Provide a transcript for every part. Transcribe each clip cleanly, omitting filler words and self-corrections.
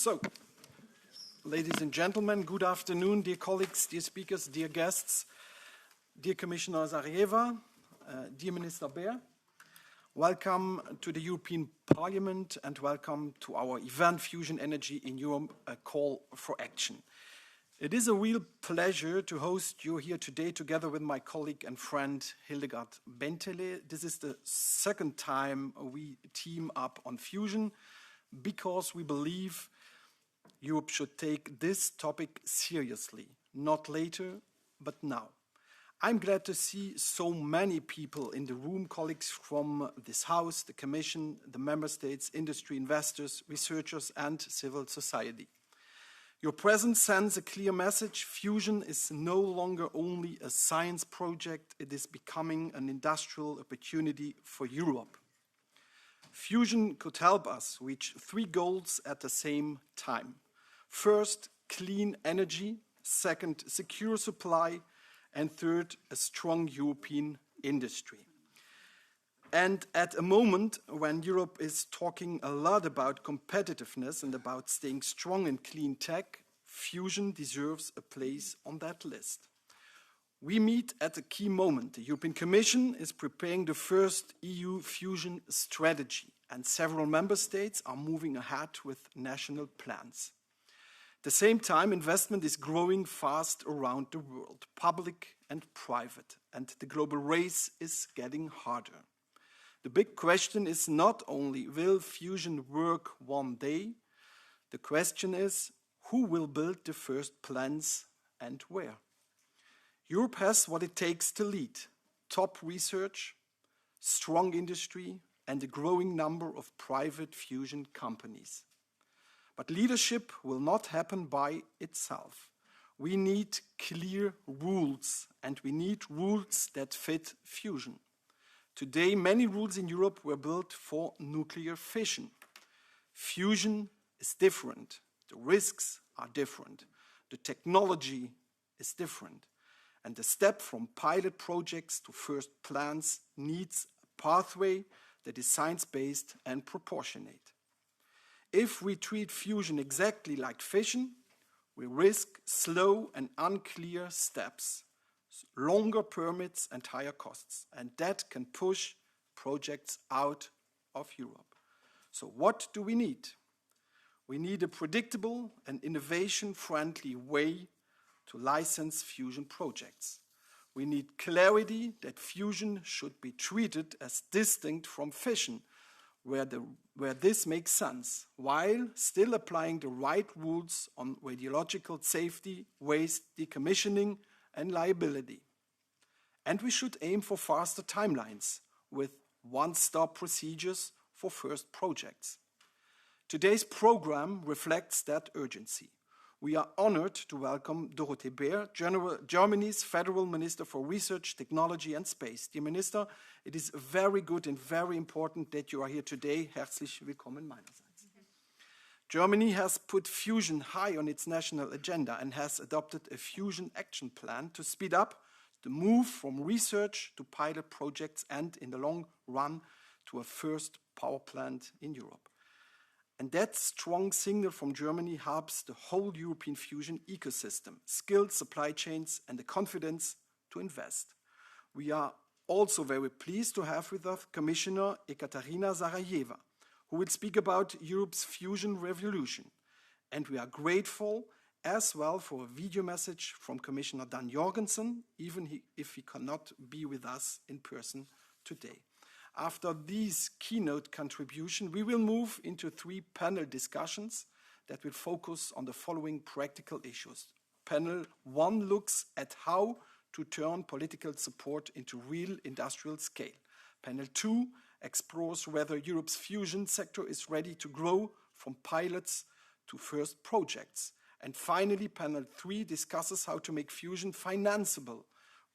So, ladies and gentlemen, good afternoon, dear colleagues, dear speakers, dear guests, dear Commissioner Zahareva, dear Minister Beer. Welcome to the European Parliament and welcome to our event Fusion Energy in Europe, a call for action. It is a real pleasure to host you here today together with my colleague and friend Hildegard Bentele. This is the second time we team up on fusion because we believe Europe should take this topic seriously, not later, but now. I'm glad to see so many people in the room, colleagues from this House, the Commission, the Member States, industry, investors, researchers, and civil society. Your presence sends a clear message. Fusion is no longer only a science project, it is becoming an industrial opportunity for Europe. Fusion could help us reach three goals at the same time. First, clean energy. Second, secure supply. And third, a strong European industry. And at a moment when Europe is talking a lot about competitiveness and about staying strong in clean tech, fusion deserves a place on that list. We meet at a key moment. The European Commission is preparing the first EU fusion strategy, and several member states are moving ahead with national plans. At the same time, investment is growing fast around the world, public and private, and the global race is getting harder. The big question is not only will fusion work one day, the question is who will build the first plants and where. Europe has what it takes to lead: top research, strong industry, and a growing number of private fusion companies. But leadership will not happen by itself. We need clear rules, and we need rules that fit fusion. Today, many rules in Europe were built for nuclear fission. Fusion is different. The risks are different. The technology is different. And the step from pilot projects to first plants needs a pathway that is science-based and proportionate. If we treat fusion exactly like fission, we risk slow and unclear steps, longer permits and higher costs, and that can push projects out of Europe. So what do we need? We need a predictable and innovation-friendly way to license fusion projects. We need clarity that fusion should be treated as distinct from fission, where this makes sense, while still applying the right rules on radiological safety, waste, decommissioning, and liability. And we should aim for faster timelines with one-stop procedures for first projects. Today's program reflects that urgency. We are honored to welcome Dorothee Bär, Germany's Federal Minister for Research, Technology and Space. Dear Minister, it is very good and very important that you are here today. Herzlich willkommen meinerseits. Germany has put fusion high on its national agenda and has adopted a fusion action plan to speed up the move from research to pilot projects and, in the long run, to a first power plant in Europe. And that strong signal from Germany helps the whole European fusion ecosystem, skilled supply chains, and the confidence to invest. We are also very pleased to have with us Commissioner Ekaterina Zahareva, who will speak about Europe's fusion revolution. And we are grateful as well for a video message from Commissioner Dan Jorgensen, even if he cannot be with us in person today. After these keynote contributions, we will move into three panel discussions that will focus on the following practical issues. Panel 1 looks at how to turn political support into real industrial scale. Panel 2 explores whether Europe's fusion sector is ready to grow from pilots to first projects. And finally, panel 3 discusses how to make fusion financeable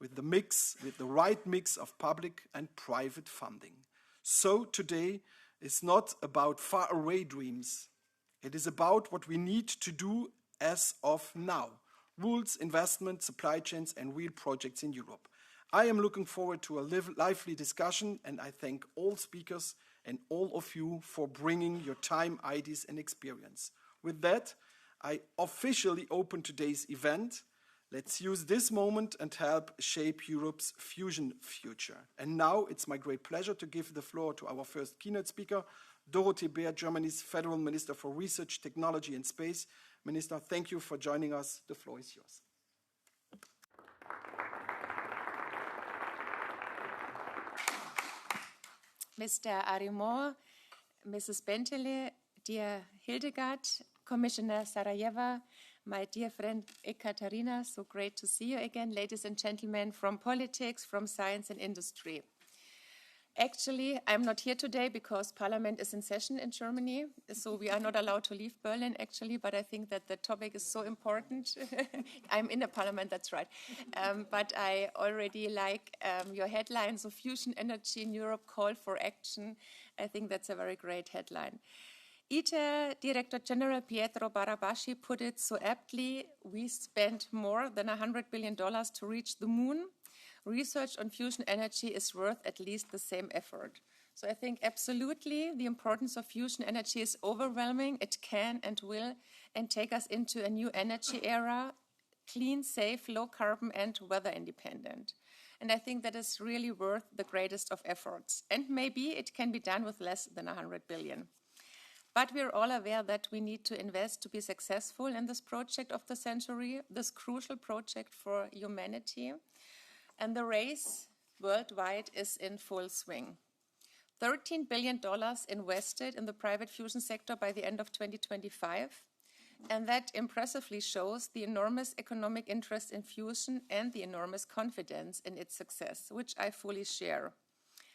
with the right mix of public and private funding. So today is not about faraway dreams. It is about what we need to do as of now. Rules, investment, supply chains, and real projects in Europe. I am looking forward to a lively discussion, and I thank all speakers and all of you for bringing your time, ideas, and experience. With that, I officially open today's event. Let's use this moment and help shape Europe's fusion future. And now it's my great pleasure to give the floor to our first keynote speaker, Dorothee Bär, Germany's Federal Minister for Research, Technology and Space. Minister, thank you for joining us. The floor is yours. Mr. Arimont, Mrs. Bentele, dear Hildegard, Commissioner Sarajeva, my dear friend Ekaterina, so great to see you again, ladies and gentlemen from politics, from science and industry. Actually, I'm not here today because Parliament is in session in Germany, so we are not allowed to leave Berlin, actually, but I think that the topic is so important. I'm in the Parliament, that's right. But I already like your headline, so Fusion Energy in Europe, Call for Action. I think that's a very great headline. ITER Director General Pietro Barabasci put it so aptly: we spent more than $100 billion to reach the moon. Research on fusion energy is worth at least the same effort. So I think absolutely the importance of fusion energy is overwhelming. It can and will and take us into a new energy era, clean, safe, low carbon and weather independent. And I think that is really worth the greatest of efforts. And maybe it can be done with less than 100 billion. But we're all aware that we need to invest to be successful in this project of the century, this crucial project for humanity. And the race worldwide is in full swing. $13 billion invested in the private fusion sector by the end of 2025. And that impressively shows the enormous economic interest in fusion and the enormous confidence in its success, which I fully share.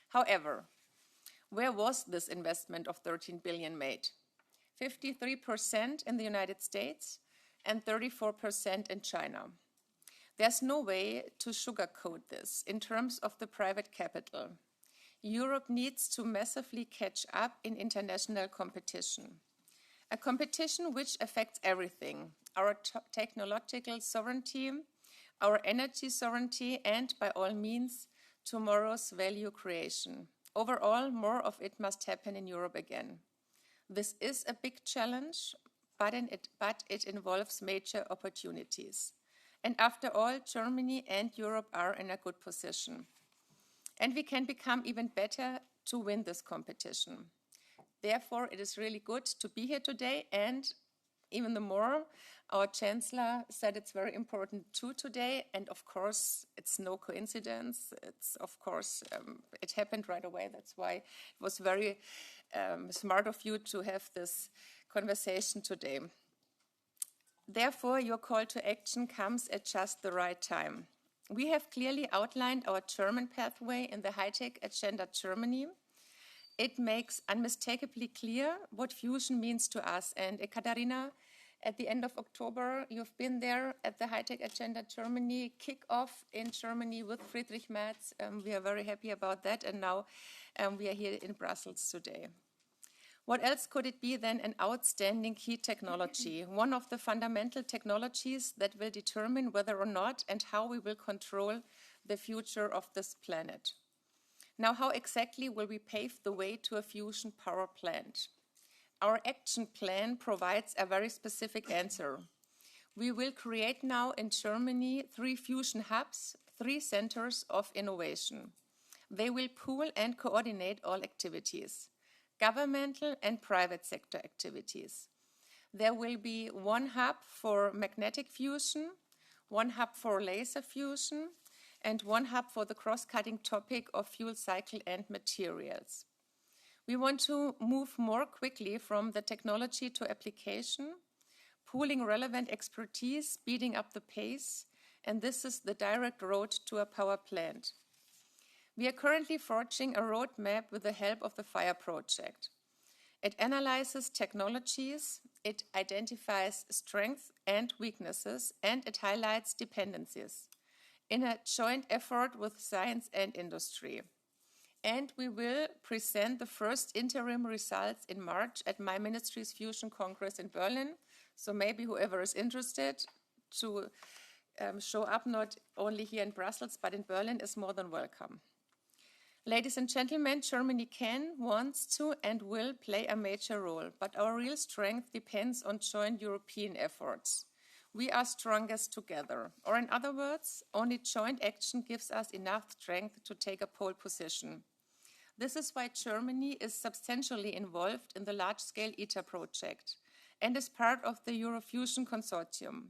However, where was this investment of 13 billion made? 53% in the United States and 34% in China. There's no way to sugarcoat this in terms of the private capital. Europe needs to massively catch up in international competition. A competition which affects everything: our technological sovereignty, our energy sovereignty, and by all means, tomorrow's value creation. Overall, more of it must happen in Europe again. This is a big challenge, but it involves major opportunities. And after all, Germany and Europe are in a good position. And we can become even better to win this competition. Therefore, it is really good to be here today. And even the more, our Chancellor said it's very important too today. And of course, it's no coincidence. It's, of course, it happened right away. That's why it was very smart of you to have this conversation today. Therefore, your call to action comes at just the right time. We have clearly outlined our German pathway in the high-tech agenda Germany. It makes unmistakably clear what fusion means to us. And Ekaterina, at the end of October, you've been there at the high-tech agenda Germany kick-off in Germany with Friedrich Merz. We are very happy about that. And now we are here in Brussels today. What else could it be than an outstanding key technology, one of the fundamental technologies that will determine whether or not and how we will control the future of this planet? Now, how exactly will we pave the way to a fusion power plant? Our action plan provides a very specific answer. We will create now in Germany 3 fusion hubs, 3 centers of innovation. They will pool and coordinate all activities, governmental and private sector activities. There will be 1 hub for magnetic fusion, 1 hub for laser fusion, and 1 hub for the cross-cutting topic of fuel cycle and materials. We want to move more quickly from the technology to application, pooling relevant expertise, speeding up the pace, and this is the direct road to a power plant. We are currently forging a roadmap with the help of the FIA project. It analyzes technologies, it identifies strengths and weaknesses, and it highlights dependencies in a joint effort with science and industry. And we will present the first interim results in March at my ministry's Fusion Congress in Berlin. So maybe whoever is interested to show up not only here in Brussels, but in Berlin is more than welcome. Ladies and gentlemen, Germany can, wants to, and will play a major role, but our real strength depends on joint European efforts. We are strongest together, or in other words, only joint action gives us enough strength to take a pole position. This is why Germany is substantially involved in the large-scale ITER project and is part of the Eurofusion consortium,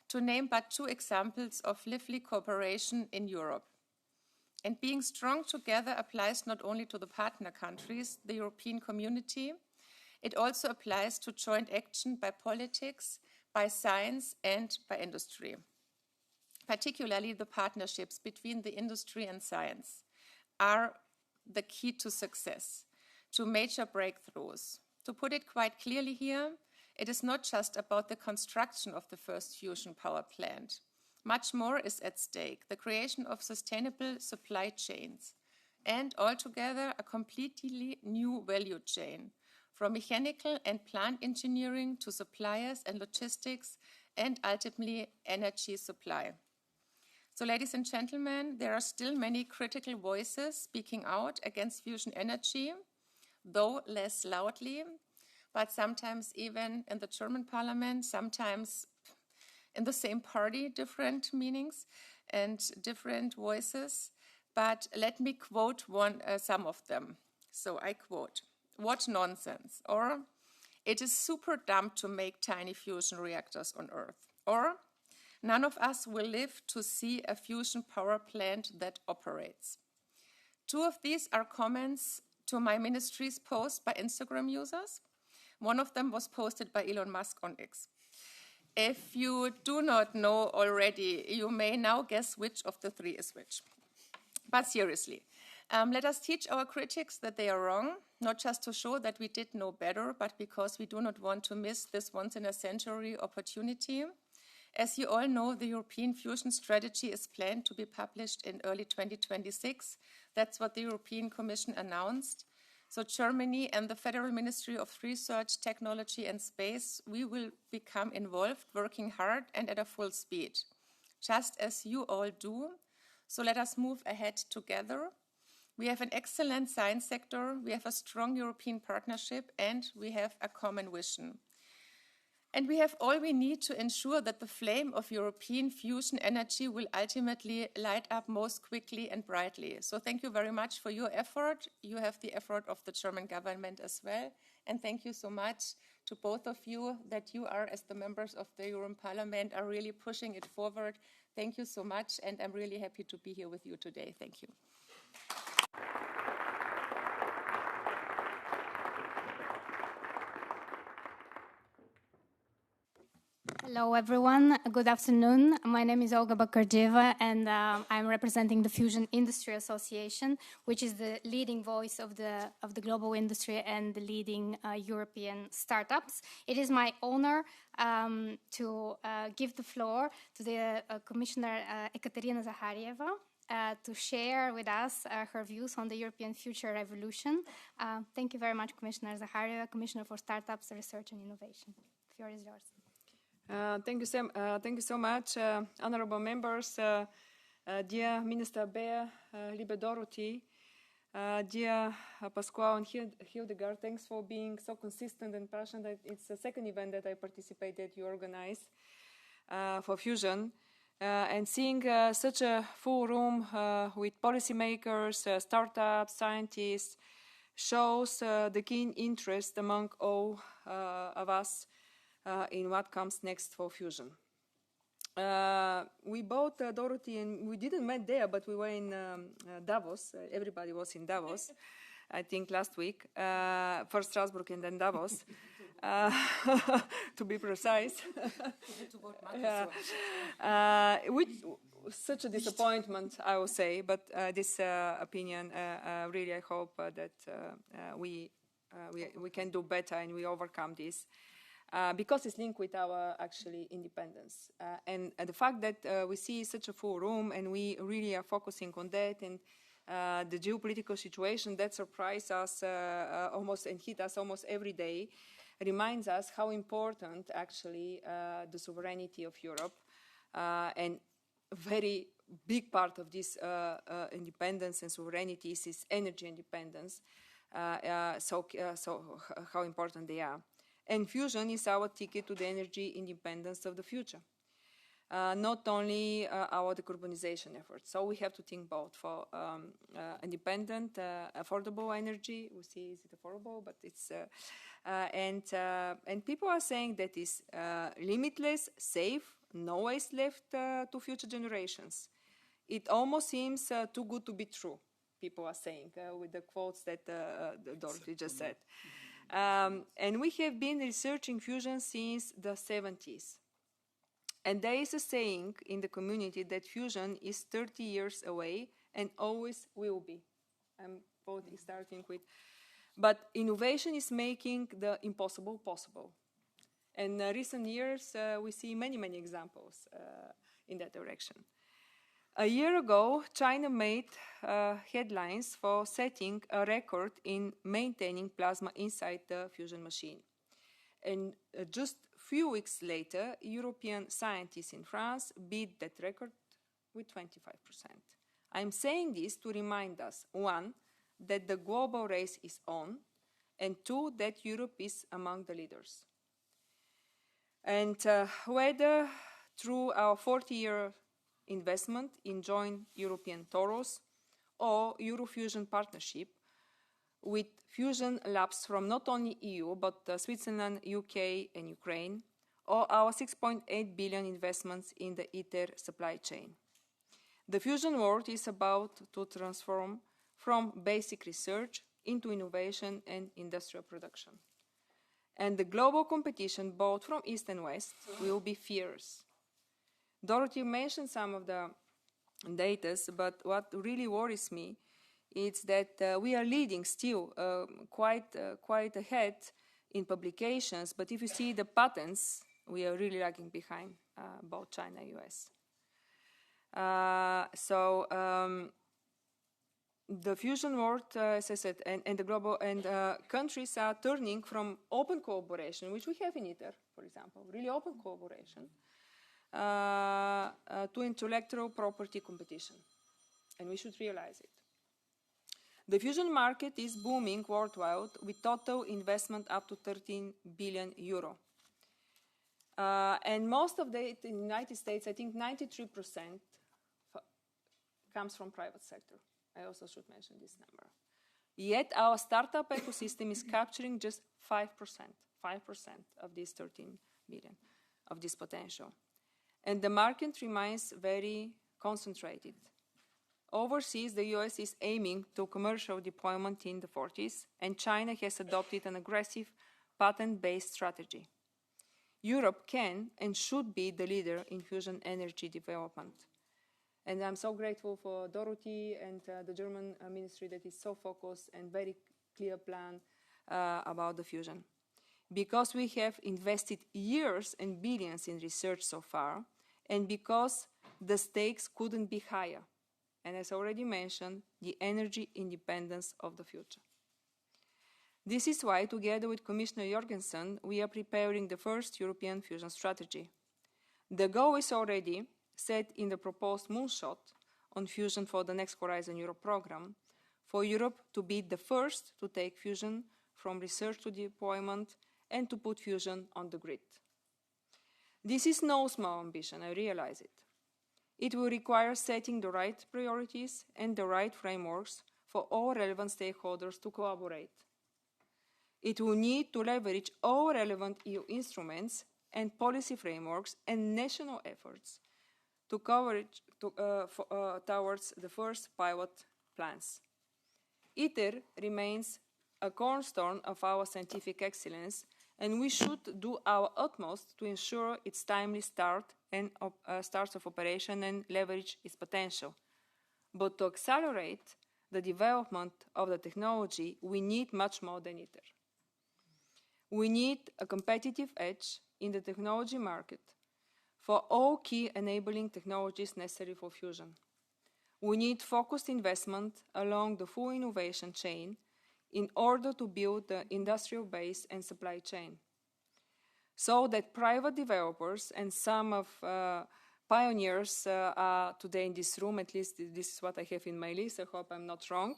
to name but two examples of lively cooperation in Europe. And being strong together applies not only to the partner countries, the European community, it also applies to joint action by politics, by science, and by industry. Particularly the partnerships between the industry and science are the key to success, to major breakthroughs. To put it quite clearly here, it is not just about the construction of the first fusion power plant. Much more is at stake, the creation of sustainable supply chains, and altogether a completely new value chain, from mechanical and plant engineering to suppliers and logistics, and ultimately energy supply. So, ladies and gentlemen, there are still many critical voices speaking out against fusion energy, though less loudly, but sometimes even in the German parliament, sometimes in the same party, different meanings and different voices. But let me quote some of them. So I quote, "What nonsense," or "It is super dumb to make tiny fusion reactors on Earth," or "None of us will live to see a fusion power plant that operates." Two of these are comments to my ministry's post by Instagram users. One of them was posted by Elon Musk on X. If you do not know already, you may now guess which of the three is which. But seriously, let us teach our critics that they are wrong, not just to show that we did know better, but because we do not want to miss this once-in-a-century opportunity. As you all know, the European Fusion Strategy is planned to be published in early 2026. That's what the European Commission announced. So Germany and the Federal Ministry of Research, Technology and Space, we will become involved, working hard and at a full speed, just as you all do. So let us move ahead together. We have an excellent science sector, we have a strong European partnership, and we have a common vision. And we have all we need to ensure that the flame of European fusion energy will ultimately light up most quickly and brightly. So thank you very much for your effort. You have the effort of the German government as well. And thank you so much to both of you that you are, as the members of the European Parliament, are really pushing it forward. Thank you so much. And I'm really happy to be here with you today. Thank you. Hello, everyone. Good afternoon. My name is Olga Bakarjeva, and I'm representing the Fusion Industry Association, which is the leading voice of the global industry and the leading European startups. It is my honor to give the floor to the Commissioner Ekaterina Zaharyeva to share with us her views on the European future revolution. Thank you very much, Commissioner Zaharyeva, Commissioner for Startups, Research and Innovation. The floor is yours. Thank you so much, honorable members, dear Minister Beer, liebe Dorothy, dear Pascal and Hildegard. Thanks for being so consistent and passionate. It's the second event that I participated, you organized for Fusion. And seeing such a full room with policymakers, startups, scientists, shows the keen interest among all of us in what comes next for Fusion. We both, Dorothy, and we didn't meet there, but we were in Davos. Everybody was in Davos, I think last week. First Strasbourg and then Davos, to be precise. Which such a disappointment, I will say, but this opinion, really I hope that we can do better and we overcome this. Because it's linked with our actually independence. And the fact that we see such a full room and we really are focusing on that, and the geopolitical situation that surprised us almost and hit us almost every day reminds us how important actually the sovereignty of Europe and very big part of this independence and sovereignty is energy independence. So how important they are. And fusion is our ticket to the energy independence of the future. Not only our decarbonization efforts. So we have to think both for independent, affordable energy. We see is it affordable, but it's and people are saying that is limitless, safe, no waste left to future generations. It almost seems too good to be true. People are saying with the quotes that Dorothy just said. And we have been researching fusion since the 70s. And there is a saying in the community that fusion is 30 years away and always will be. I'm starting with. But innovation is making the impossible possible. And in recent years, we see many, many examples in that direction. A year ago, China made headlines for setting a record in maintaining plasma inside the fusion machine. And just few weeks later, European scientists in France beat that record with 25%. I'm saying this to remind us, one, that the global race is on, and two, that Europe is among the leaders. And whether through our 40-year investment in joint European torus or Eurofusion partnership with fusion labs from not only EU but Switzerland, UK and Ukraine, or our 6.8 billion investments in the ITER supply chain. The fusion world is about to transform from basic research into innovation and industrial production. And the global competition, both from East and West, will be fierce. Dorothy mentioned some of the data, but what really worries me is that we are leading still quite ahead in publications, but if you see the patents, we are really lagging behind both China and US. The fusion world, as I said, and the global and countries are turning from open cooperation, which we have in ITER, for example, really open cooperation, to intellectual property competition, and we should realize it. The fusion market is booming worldwide with total investment up to 13 billion euro. And most of it in the United States, I think 93% comes from private sector. I also should mention this number. Yet our startup ecosystem is capturing just 5% of this 13 billion, of this potential. And the market remains very concentrated. Overseas, the US is aiming to commercial deployment in the 40s, and China has adopted an aggressive patent-based strategy. Europe can and should be the leader in fusion energy development. And I'm so grateful for Dorothy and the German ministry that is so focused and very clear plan about the fusion. Because we have invested years and billions in research so far, and because the stakes couldn't be higher. And as already mentioned, the energy independence of the future. This is why, together with Commissioner Jorgensen, we are preparing the first European fusion strategy. The goal is already set in the proposed moonshot on fusion for the next Horizon Europe program, for Europe to be the first to take fusion from research to deployment and to put fusion on the grid. This is no small ambition, I realize it. It will require setting the right priorities and the right frameworks for all relevant stakeholders to collaborate. It will need to leverage all relevant EU instruments and policy frameworks and national efforts to towards the first pilot plans. ITER remains a cornerstone of our scientific excellence, and we should do our utmost to ensure its timely starts of operation and leverage its potential. But to accelerate the development of the technology, we need much more than ITER. We need a competitive edge in the technology market for all key enabling technologies necessary for fusion. We need focused investment along the full innovation chain in order to build the industrial base and supply chain, so that private developers and some of pioneers are today in this room. At least this is what I have in my list. I hope I'm not wrong.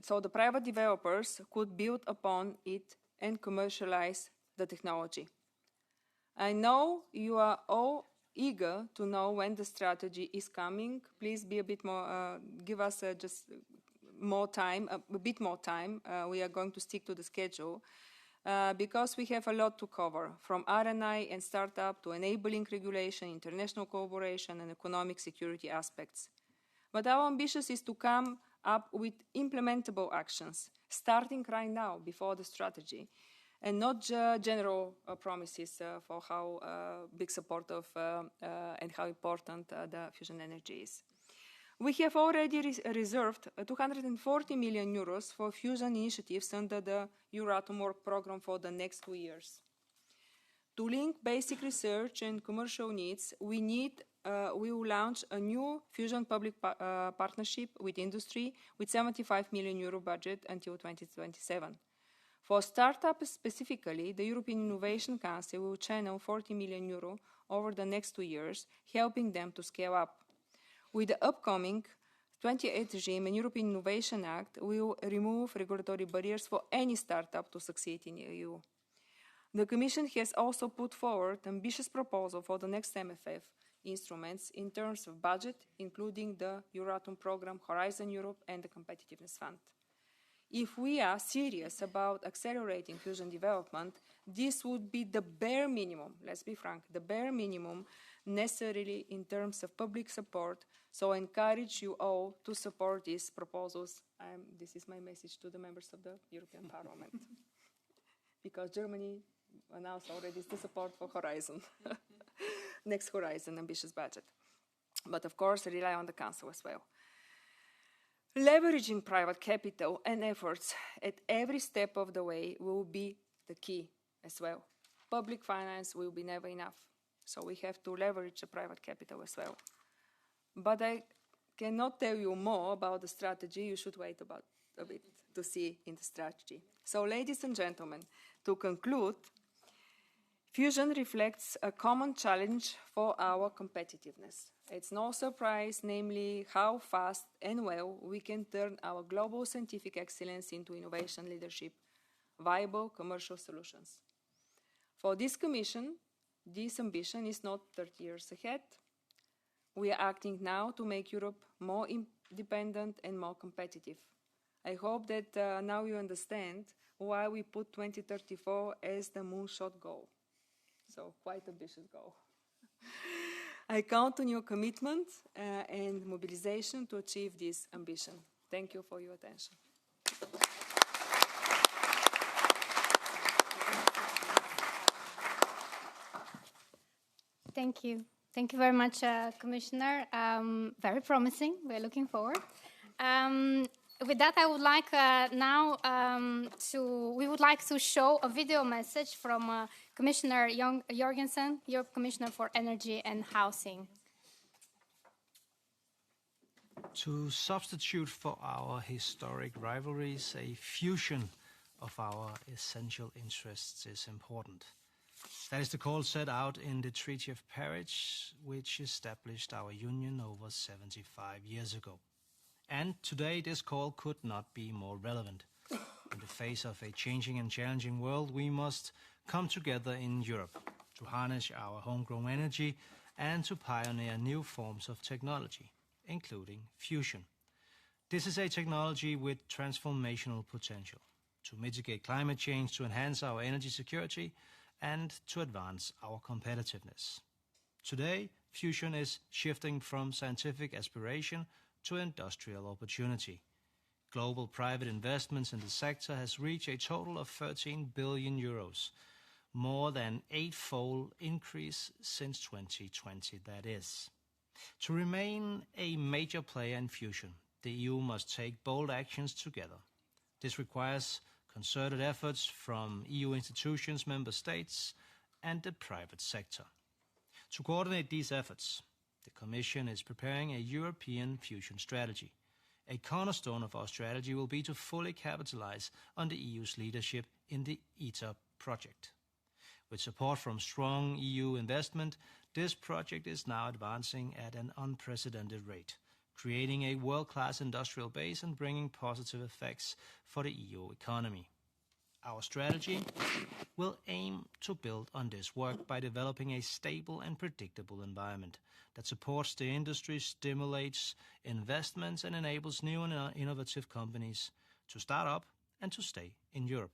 So the private developers could build upon it and commercialize the technology. I know you are all eager to know when the strategy is coming. Please be a bit more, give us just more time, a bit more time. We are going to stick to the schedule because we have a lot to cover, from R&I and startup to enabling regulation, international cooperation, and economic security aspects. But our ambition is to come up with implementable actions, starting right now, before the strategy, and not general promises for how big support of and how important the fusion energy is. We have already reserved 240 million euros for fusion initiatives under the Euratom Work Programme for the next 2 years. To link basic research and commercial needs, we will launch a new fusion public partnership with industry with 75 million euro budget until 2027. For startups specifically, the European Innovation Council will channel 40 million euro over the next 2 years, helping them to scale up. With the upcoming 28th regime and European Innovation Act, we will remove regulatory barriers for any startup to succeed in the EU. The Commission has also put forward an ambitious proposal for the next MFF instruments in terms of budget, including the Euratom Programme, Horizon Europe, and the Competitiveness Fund. If we are serious about accelerating fusion development, this would be the bare minimum, let's be frank, the bare minimum necessarily in terms of public support. So I encourage you all to support these proposals. This is my message to the members of the European Parliament. Because Germany announced already the support for Horizon. Next Horizon, ambitious budget. But of course, rely on the Council as well. Leveraging private capital and efforts at every step of the way will be the key as well. Public finance will be never enough. So we have to leverage the private capital as well. But I cannot tell you more about the strategy. You should wait a bit to see in the strategy. So ladies and gentlemen, to conclude, fusion reflects a common challenge for our competitiveness. It's no surprise, namely, how fast and well we can turn our global scientific excellence into innovation leadership, viable commercial solutions. For this Commission, this ambition is not 30 years ahead. We are acting now to make Europe more independent and more competitive. I hope that now you understand why we put 2034 as the moonshot goal. So, quite ambitious goal. I count on your commitment and mobilization to achieve this ambition. Thank you for your attention. Thank you. Thank you very much, Commissioner. Very promising. We're looking forward. With that, I would like we would like to show a video message from Commissioner Jorgensen, Europe Commissioner for Energy and Housing. To substitute for our historic rivalries, a fusion of our essential interests is important. That is the call set out in the Treaty of Paris, which established our union over 75 years ago. And today this call could not be more relevant. In the face of a changing and challenging world, we must come together in Europe to harness our homegrown energy and to pioneer new forms of technology, including fusion. This is a technology with transformational potential to mitigate climate change, to enhance our energy security, and to advance our competitiveness. Today, fusion is shifting from scientific aspiration to industrial opportunity. Global private investments in the sector has reached a total of 13 billion euros, more than 8-fold increase since 2020, that is. To remain a major player in fusion, the EU must take bold actions together. This requires concerted efforts from EU institutions, member states, and the private sector. To coordinate these efforts, the Commission is preparing a European fusion strategy. A cornerstone of our strategy will be to fully capitalize on the EU's leadership in the ITER project. With support from strong EU investment, this project is now advancing at an unprecedented rate, creating a world-class industrial base and bringing positive effects for the EU economy. Our strategy will aim to build on this work by developing a stable and predictable environment that supports the industry, stimulates investments, and enables new and innovative companies to start up and to stay in Europe.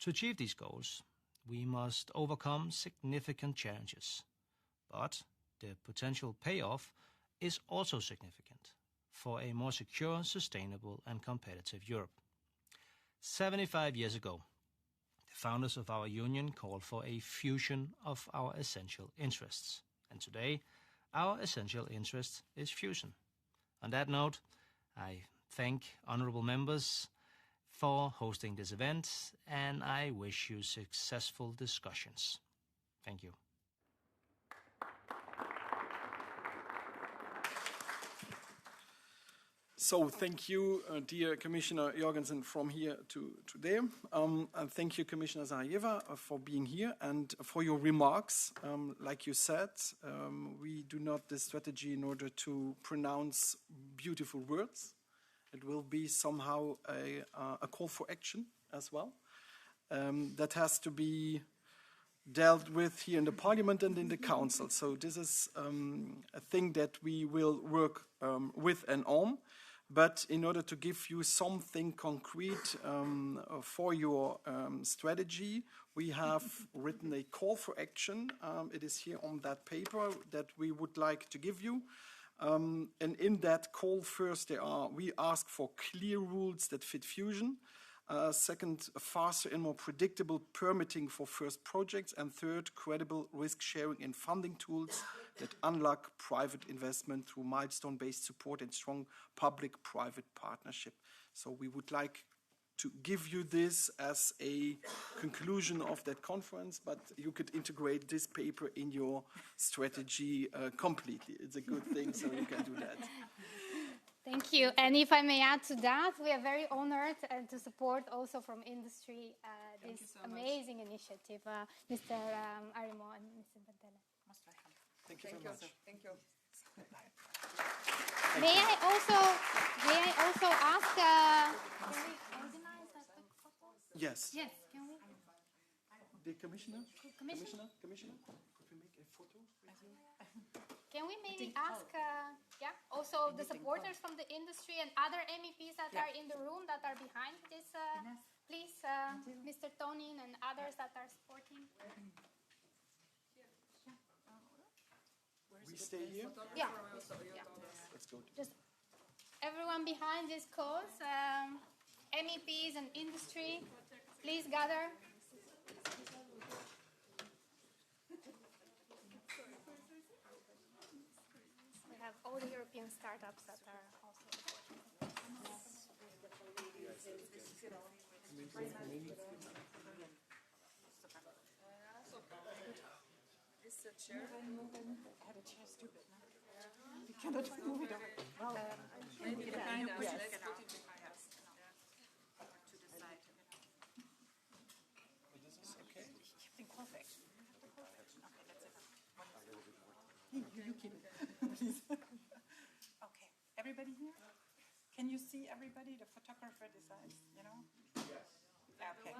To achieve these goals, we must overcome significant challenges, but the potential payoff is also significant for a more secure, sustainable, and competitive Europe. 75 years ago, the founders of our union called for a fusion of our essential interests. And today, our essential interest is fusion. On that note, I thank honorable members for hosting this event, and I wish you successful discussions. Thank you. So thank you, dear Commissioner Jorgensen, from here to today. And thank you, Commissioner Zahaeva, for being here and for your remarks. Like you said, we do not this strategy in order to pronounce beautiful words. It will be somehow a call for action as well. That has to be dealt with here in the Parliament and in the Council. So this is a thing that we will work with and on. But in order to give you something concrete for your strategy, we have written a call for action. It is here on that paper that we would like to give you. And in that call, first, we ask for clear rules that fit fusion. Second, faster and more predictable permitting for first projects. And third, credible risk sharing and funding tools that unlock private investment through milestone-based support and strong public-private partnership. So we would like to give you this as a conclusion of that conference, but you could integrate this paper in your strategy completely. It's a good thing, so you can do that. Thank you. And if I may add to that, we are very honored to support also from industry this amazing initiative, Mr. Arimont and Mr. Bentele. Thank you very much. Thank you. May I also ask, can we organize that photo? Yes. Yes, can we? The Commissioner? Commissioner? Commissioner? Could we make a photo with you? Can we maybe ask, also the supporters from the industry and other MEPs that are in the room that are behind this, please, Mr. Tonin and others that are supporting. We stay here? Yeah. Let's go. Just everyone behind this cause, MEPs and industry, please gather. We have all the European startups that are also Is the chair? I had a chair stupid. You cannot move it away. Well, maybe behind us. Let's put it behind us. To the side. This is okay? Perfect. Okay, that's enough. You keep it, please. Okay, everybody here? Can you see everybody? The photographer decides, you know? Yes. Okay.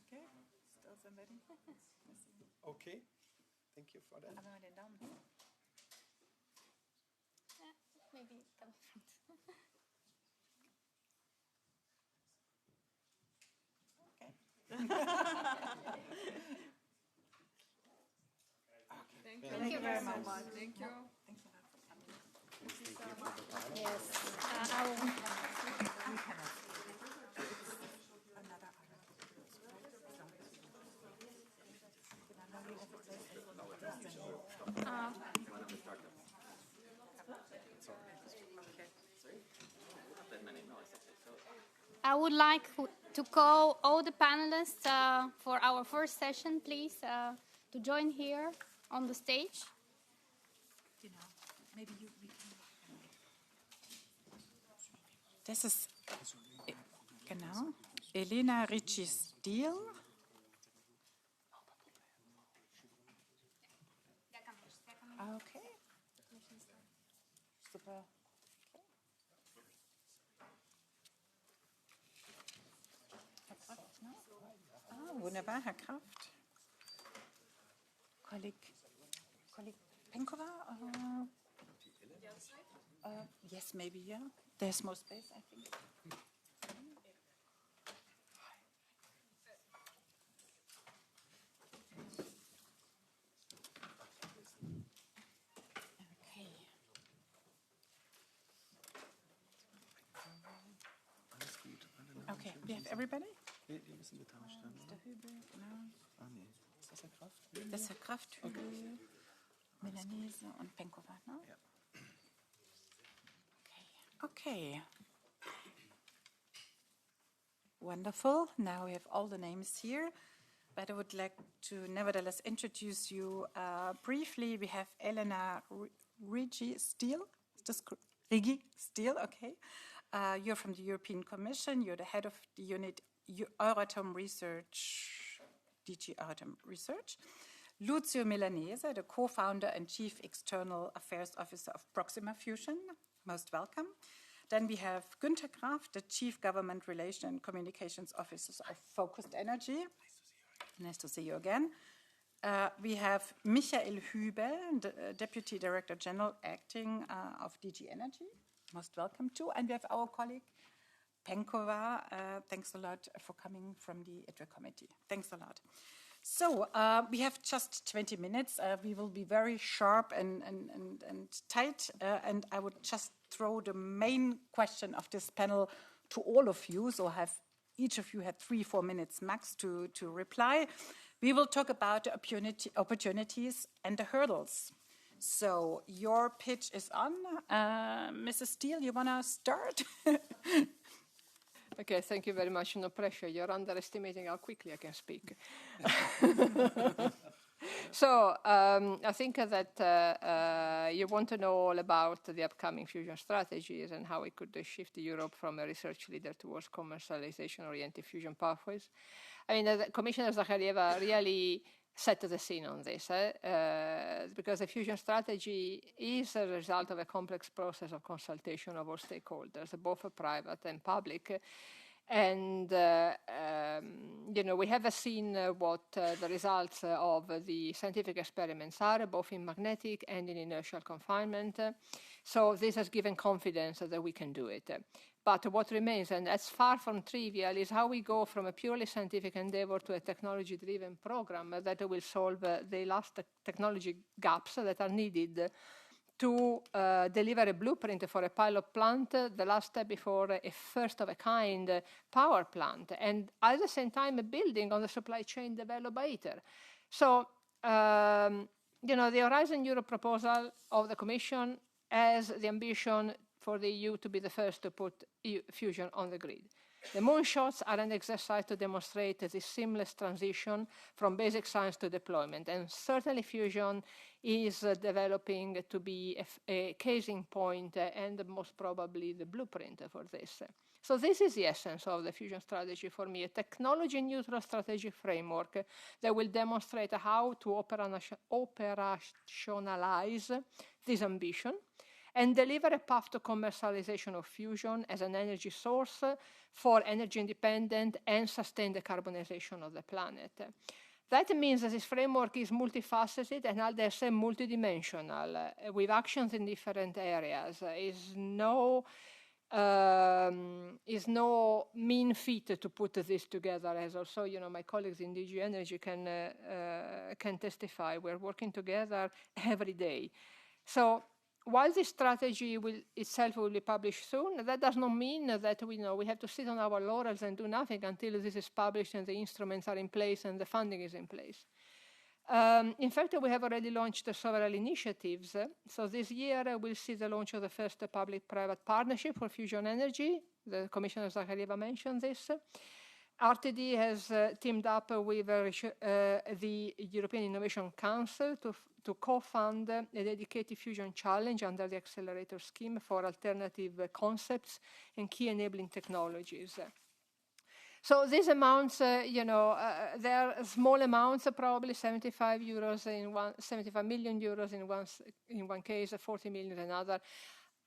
Okay, still somebody? Okay, thank you for that. Aber den Daumen. maybe come from. Thank you very much. Thank you. Yes. I would like to call all the panelists for our first session, please, to join here on the stage. Maybe you. Das ist, genau, Elena Ricci-Stiel. Okay. Super. Herr Kraft, ne? Wunderbar, Herr Kraft. Kolleg Penkova? Yes, maybe, yeah. There's more space, I think. Okay, we have everybody? Nee, die müssen getauscht werden. Mr. Hübel, genau. Ah, nee. Ist das Herr Kraft? Das ist Herr Kraft, Hübel, Milanese und Penkova, ne? Ja. Okay. Wonderful. Now we have all the names here, but I would like to nevertheless introduce you briefly. We have Elena Ricci-Stiel. Rigi Stiel, okay. You're from the European Commission. You're the head of the unit Euratom Research, DG Euratom Research. Lucio Milanese, the co-founder and chief external affairs officer of Proxima Fusion. Most welcome. Then we have Günther Graf, the chief government relation and communications officer of Focused Energy. Nice to see you again. We have Michael Hübel, the deputy director general acting of DG Energy. Most welcome too. And we have our colleague Penkova. Thanks a lot for coming from the ITRE committee. Thanks a lot. So we have just 20 minutes. We will be very sharp and tight. And I would just throw the main question of this panel to all of you. So each of you had 3-4 minutes max to reply. We will talk about the opportunities and the hurdles. So your pitch is on. Mrs. Stiel, you want to start? Okay, thank you very much. No pressure. You're underestimating how quickly I can speak. So I think that you want to know all about the upcoming fusion strategies and how we could shift Europe from a research leader towards commercialization-oriented fusion pathways. I mean, Commissioner Zakharieva really set the scene on this, because the fusion strategy is a result of a complex process of consultation of all stakeholders, both private and public. And, we have seen what the results of the scientific experiments are, both in magnetic and in inertial confinement. So this has given confidence that we can do it. But what remains, and that's far from trivial, is how we go from a purely scientific endeavor to a technology-driven program that will solve the last technology gaps that are needed to deliver a blueprint for a pilot plant, the last step before a first-of-a-kind power plant, and at the same time building on the supply chain developed by ITER. So, the Horizon Europe proposal of the Commission has the ambition for the EU to be the first to put fusion on the grid. The moonshots are an exercise to demonstrate this seamless transition from basic science to deployment, and certainly fusion is developing to be a casing point and most probably the blueprint for this. So this is the essence of the fusion strategy for me, a technology-neutral strategic framework that will demonstrate how to operationalize this ambition and deliver a path to commercialization of fusion as an energy source for energy independent and sustained decarbonization of the planet. That means that this framework is multifaceted and, as I say, multidimensional, with actions in different areas. Is no mean feat to put this together, as also my colleagues in DG Energy can testify. We're working together every day. So while this strategy will be published soon, that does not mean that we have to sit on our laurels and do nothing until this is published and the instruments are in place and the funding is in place. In fact, we have already launched several initiatives. So this year we'll see the launch of the first public-private partnership for fusion energy. The Commissioner Zakharieva mentioned this. RTD has teamed up with the European Innovation Council to co-fund a dedicated fusion challenge under the accelerator scheme for alternative concepts and key enabling technologies. So these amounts, they're small amounts, probably 75 million euros in one case, 40 million in another.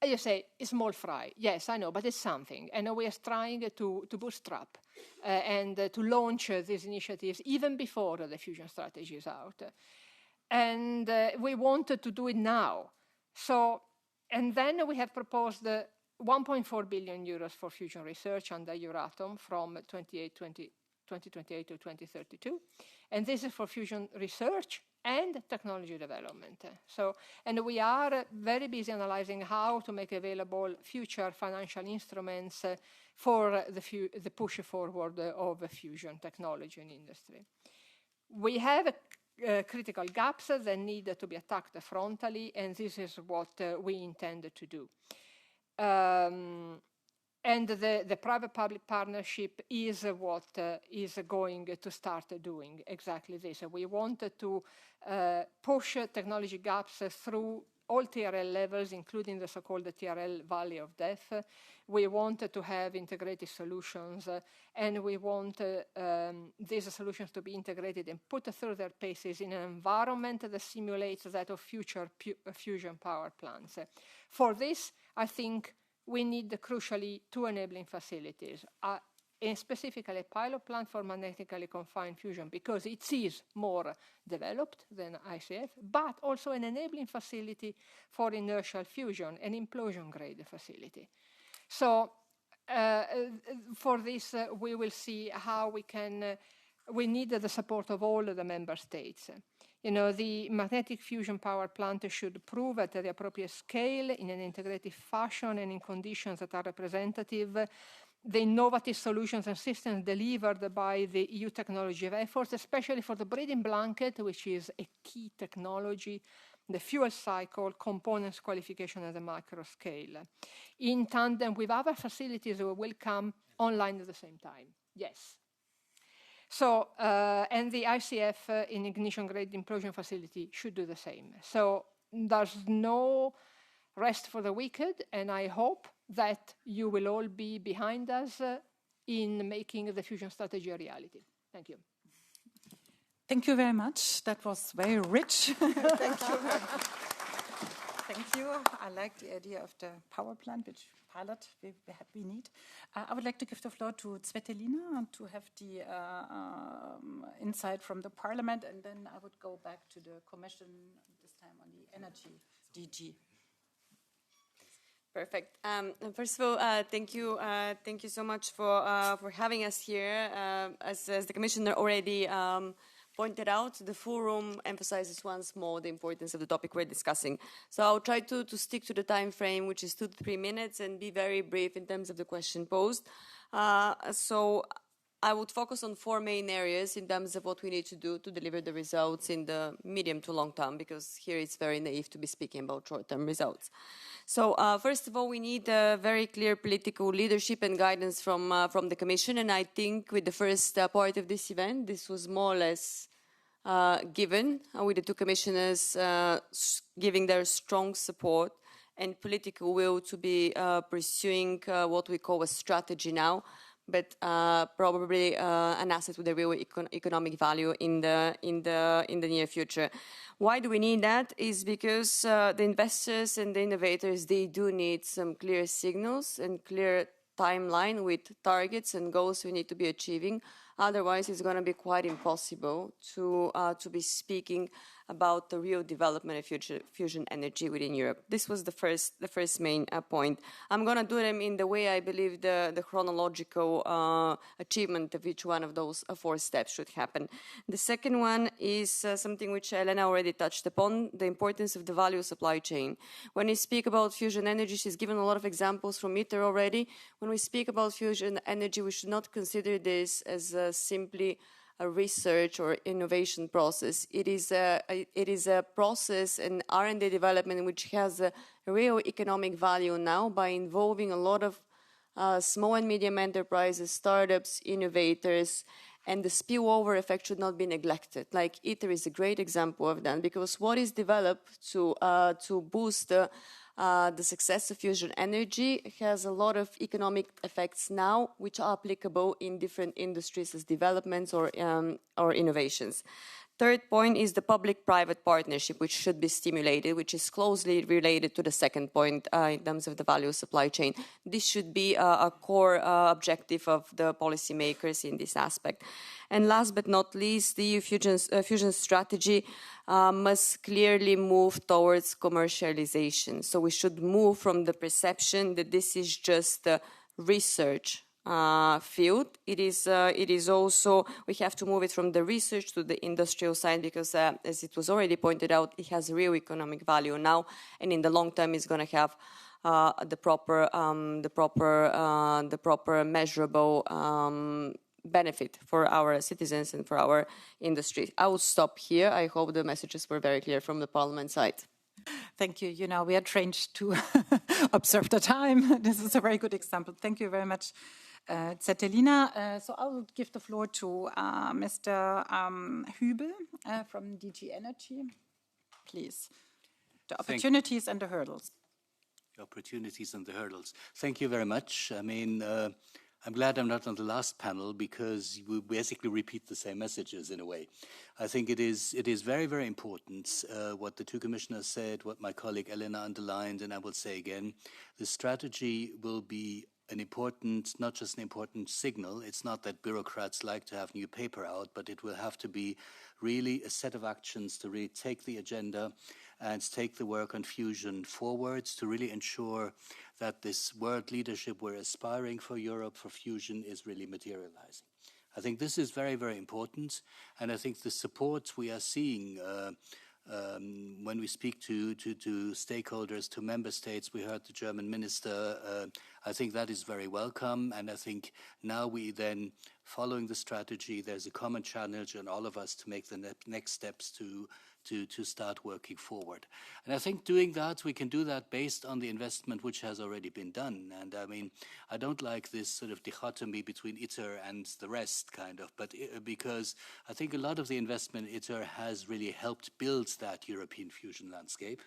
You say, it's small fry. Yes, I know, but it's something. And we are trying to bootstrap and to launch these initiatives even before the fusion strategy is out. And we wanted to do it now. So, and then we have proposed 1.4 billion euros for fusion research under Euratom from 2028 to 2032. And this is for fusion research and technology development. So, and we are very busy analyzing how to make available future financial instruments for the push forward of fusion technology in industry. We have critical gaps that need to be attacked frontally, and this is what we intend to do. And the private-public partnership is what is going to start doing exactly this. We wanted to push technology gaps through all TRL levels, including the so-called TRL Valley of Death. We wanted to have integrated solutions, and we want these solutions to be integrated and put through their paces in an environment that simulates that of future fusion power plants. For this, I think we need crucially two enabling facilities, and specifically a pilot plant for magnetically confined fusion, because it is more developed than ICF, but also an enabling facility for inertial fusion, an implosion-grade facility. So for this, we will see how we need the support of all of the member states. The magnetic fusion power plant should prove at the appropriate scale in an integrated fashion and in conditions that are representative the innovative solutions and systems delivered by the EU technology efforts, especially for the breeding blanket, which is a key technology, the fuel cycle, components qualification at the micro scale, in tandem with other facilities that will come online at the same time. Yes. So, and the ICF in ignition-grade implosion facility should do the same. So there's no rest for the wicked, and I hope that you will all be behind us in making the fusion strategy a reality. Thank you. Thank you very much. That was very rich. Thank you. Thank you. I like the idea of the power plant, which pilot we need. I would like to give the floor to Tsvetelina to have the insight from the Parliament, and then I would go back to the Commission, this time on the Energy DG. Perfect. First of all, thank you so much for having us here. As the Commissioner already pointed out, the full room emphasizes once more the importance of the topic we're discussing. So I'll try to stick to the time frame, which is 2 to 3 minutes, and be very brief in terms of the question posed. So I would focus on 4 main areas in terms of what we need to do to deliver the results in the medium to long term, because here it's very naive to be speaking about short-term results. So first of all, we need very clear political leadership and guidance from the Commission, and I think with the first part of this event, this was more or less given, with the 2 commissioners giving their strong support and political will to be pursuing what we call a strategy now, but probably an asset with a real economic value in the near future. Why do we need that? Is because the investors and the innovators, they do need some clear signals and clear timeline with targets and goals we need to be achieving. Otherwise, it's going to be quite impossible to be speaking about the real development of fusion energy within Europe. This was the first main point. I'm going to do them in the way I believe the chronological achievement of each one of those 4 steps should happen. The second one is something which Elena already touched upon, the importance of the value supply chain. When we speak about fusion energy, she's given a lot of examples from ITER already. When we speak about fusion energy, we should not consider this as simply a research or innovation process. It is a process and R&D development which has a real economic value now by involving a lot of small and medium enterprises, startups, innovators, and the spillover effect should not be neglected. Like ITER is a great example of that, because what is developed to boost the success of fusion energy has a lot of economic effects now, which are applicable in different industries as developments or innovations. Third point is the public-private partnership, which should be stimulated, which is closely related to the second point in terms of the value supply chain. This should be a core objective of the policymakers in this aspect. And last but not least, the EU fusion strategy must clearly move towards commercialization. So we should move from the perception that this is just research field. It is also, we have to move it from the research to the industrial side, because as it was already pointed out, it has real economic value now, and in the long term it's going to have the proper measurable benefit for our citizens and for our industry. I will stop here. I hope the messages were very clear from the Parliament side. Thank you. You know, we are trained to observe the time. This is a very good example. Thank you very much, Tsvetelina. So I will give the floor to Mr. Hübel from DG Energy. Please. The opportunities and the hurdles. The opportunities and the hurdles. Thank you very much. I mean, I'm glad I'm not on the last panel, because we basically repeat the same messages in a way. I think it is very, very important what the two commissioners said, what my colleague Elena underlined, and I will say again, the strategy will be an important, not just an important signal. It's not that bureaucrats like to have new paper out, but it will have to be really a set of actions to really take the agenda and take the work on fusion forwards, to really ensure that this world leadership we're aspiring for Europe for fusion is really materializing. I think this is very, very important, and I think the support we are seeing when we speak to stakeholders, to member states, we heard the German minister, I think that is very welcome, and I think now we then, following the strategy, there's a common challenge on all of us to make the next steps to start working forward. And I think doing that, we can do that based on the investment which has already been done. And I mean, I don't like this sort of dichotomy between ITER and the rest, kind of, but because I think a lot of the investment in ITER has really helped build that European fusion landscape.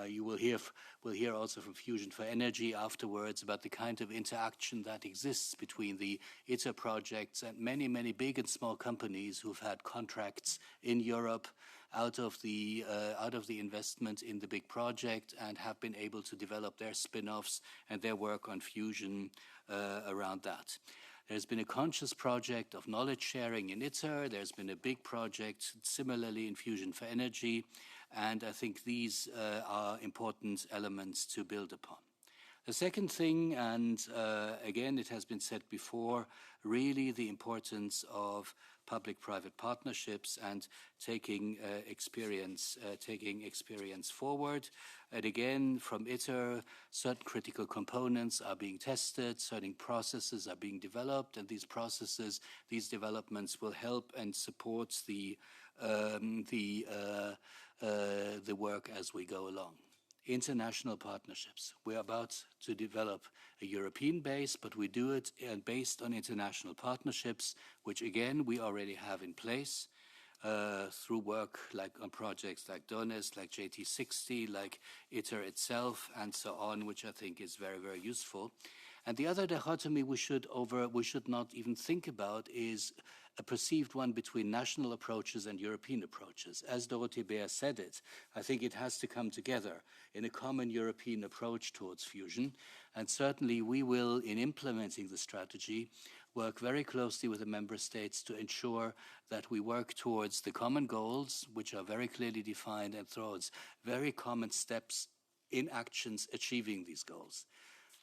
You will hear also from Fusion for Energy afterwards about the kind of interaction that exists between the ITER projects and many, many big and small companies who've had contracts in Europe out of the investment in the big project and have been able to develop their spin-offs and their work on fusion around that. There's been a conscious project of knowledge sharing in ITER. There's been a big project similarly in Fusion for Energy. And I think these are important elements to build upon. The second thing, and again, it has been said before, really the importance of public-private partnerships and taking experience forward. And again, from ITER, certain critical components are being tested, certain processes are being developed, and these processes, these developments will help and support the work as we go along. International partnerships. We're about to develop a European base, but we do it based on international partnerships, which again, we already have in place through work like on projects like DONES, like JT60, like ITER itself, and so on, which I think is very, very useful. And the other dichotomy we should not even think about is a perceived one between national approaches and European approaches. As Dorothee Baer said it, I think it has to come together in a common European approach towards fusion. And certainly we will, in implementing the strategy, work very closely with the member states to ensure that we work towards the common goals, which are very clearly defined, and towards very common steps in actions achieving these goals.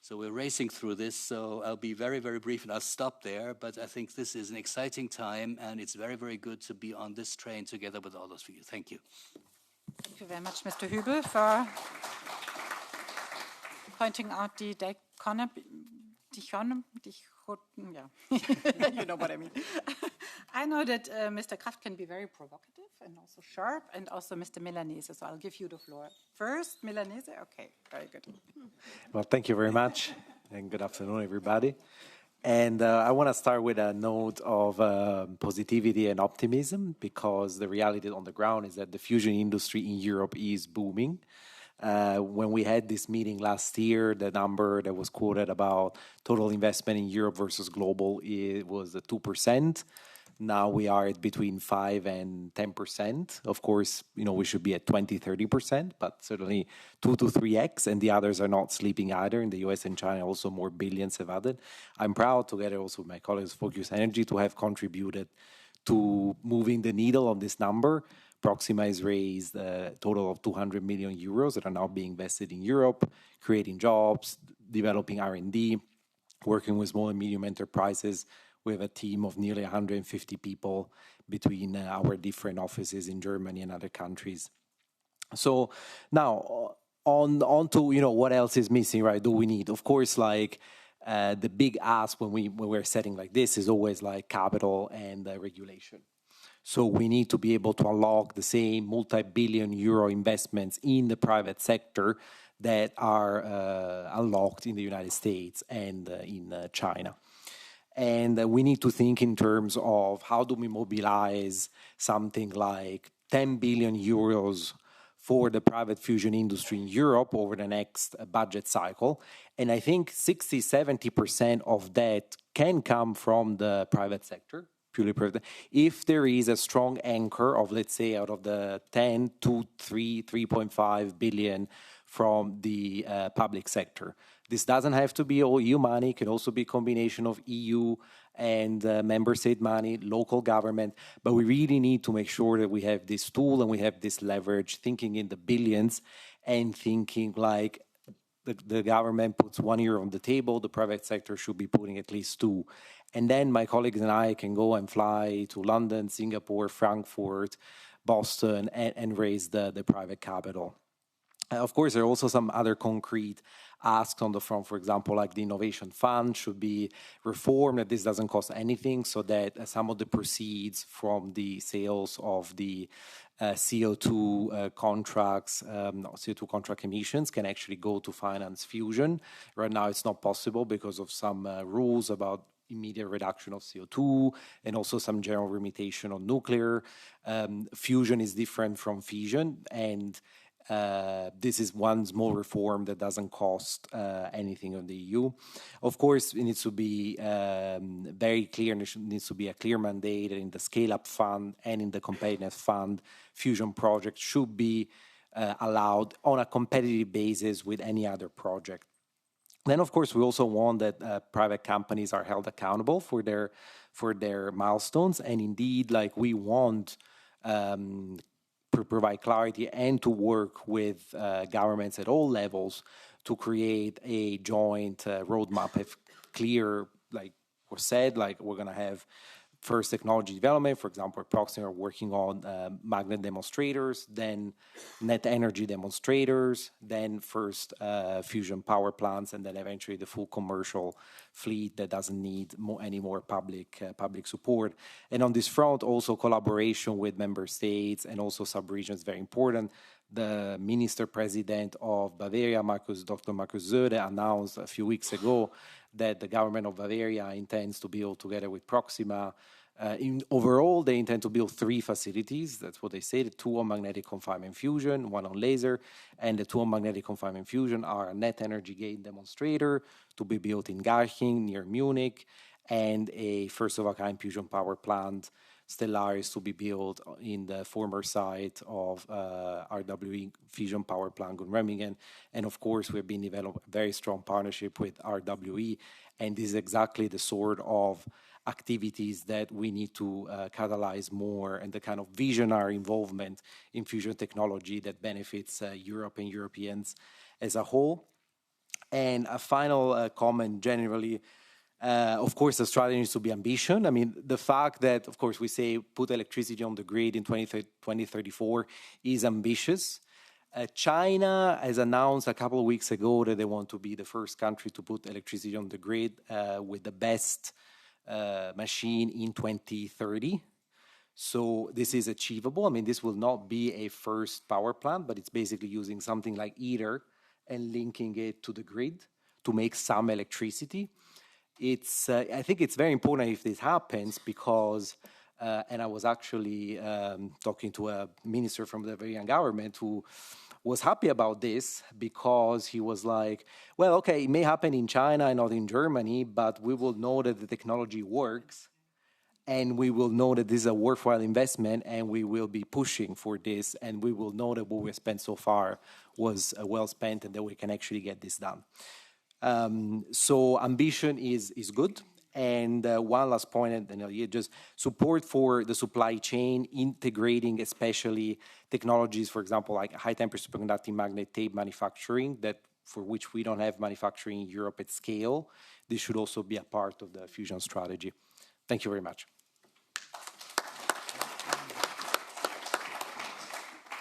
So we're racing through this, so I'll be very, very brief and I'll stop there. But I think this is an exciting time and it's very, very good to be on this train together with all of you. Thank you. Thank you very much, Mr. Hübel, for pointing out the dichotomy. Yeah, you know what I mean. I know that Mr. Kraft can be very provocative and also sharp, and also Mr. Milanese, so I'll give you the floor. First, Milanese, okay, very good. Well, thank you very much. and good afternoon, everybody. And I want to start with a note of positivity and optimism, because the reality on the ground is that the fusion industry in Europe is booming. When we had this meeting last year, the number that was quoted about total investment in Europe versus global, it was 2%. Now we are at between 5 and 10%. Of course, we should be at 20, 30%, but certainly 2 to 3x, and the others are not sleeping either. In the US and China, also more billions have added. I'm proud, together also with my colleagues, Focus Energy, to have contributed to moving the needle on this number. Proxima has raised a total of 200 million euros that are now being invested in Europe, creating jobs, developing R&D, working with small and medium enterprises. We have a team of nearly 150 people between our different offices in Germany and other countries. So now on to what else is missing, right? Do we need? Of course, the big ask when we're setting like this is always capital and regulation. So we need to be able to unlock the same multi-billion euro investments in the private sector that are unlocked in the United States and in China. And we need to think in terms of how do we mobilize something like 10 billion euros for the private fusion industry in Europe over the next budget cycle. And I think 60-70% of that can come from the private sector, purely private. If there is a strong anchor of, let's say, out of the 10 to 3.5 billion from the public sector. This doesn't have to be all EU money. It can also be a combination of EU and member state money, local government. But we really need to make sure that we have this tool and we have this leverage, thinking in the billions and thinking like the government puts €1 on the table, the private sector should be putting at least 2. And then my colleagues and I can go and fly to London, Singapore, Frankfurt, Boston, and raise the private capital. Of course, there are also some other concrete asks on the front. For example, like the innovation fund should be reformed, that this doesn't cost anything, so that some of the proceeds from the sales of the CO2 contracts, CO2 contract emissions can actually go to finance fusion. Right now, it's not possible because of some rules about immediate reduction of CO2 and also some general limitation on nuclear. Fusion is different from fission, and this is one small reform that doesn't cost anything on the EU. Of course, it needs to be very clear, and there needs to be a clear mandate in the scale-up fund and in the competitiveness fund. Fusion projects should be allowed on a competitive basis with any other project. Then, of course, we also want that private companies are held accountable for their milestones, and indeed, we want to provide clarity and to work with governments at all levels to create a joint roadmap. If clear, like was said, we're going to have first technology development. For example, Proxima are working on magnet demonstrators, then net energy demonstrators, then first fusion power plants, and then eventually the full commercial fleet that doesn't need any more public support. And on this front, also collaboration with member states and also sub-regions is very important. The minister president of Bavaria, Dr. Markus Söder, announced a few weeks ago that the government of Bavaria intends to build, together with Proxima, overall, they intend to build 3 facilities. That's what they say. The 2 on magnetic confinement fusion, 1 on laser, and the 2 on magnetic confinement fusion are a net energy gain demonstrator to be built in Garching, near Munich, and a first-of-a-kind fusion power plant, Stellaris, to be built in the former site of RWE fusion power plant in Remmingen. And of course, we've been developing a very strong partnership with RWE, and this is exactly the sort of activities that we need to catalyze more, and the kind of visionary involvement in fusion technology that benefits Europe and Europeans as a whole. And a final comment generally, of course, the strategy needs to be ambition. I mean, the fact that, of course, we say put electricity on the grid in 2034 is ambitious. China has announced a couple of weeks ago that they want to be the first country to put electricity on the grid with the best machine in 2030. So this is achievable. I mean, this will not be a first power plant, but it's basically using something like ITER and linking it to the grid to make some electricity. I think it's very important if this happens because, and I was actually talking to a minister from the Bavarian government who was happy about this because he was like, well, okay, it may happen in China and not in Germany, but we will know that the technology works and we will know that this is a worthwhile investment and we will be pushing for this and we will know that what we spent so far was well spent and that we can actually get this done. So ambition is good. And one last point, and just support for the supply chain, integrating especially technologies, for example, like high-temperature superconducting magnet tape manufacturing, that for which we don't have manufacturing in Europe at scale. This should also be a part of the fusion strategy. Thank you very much.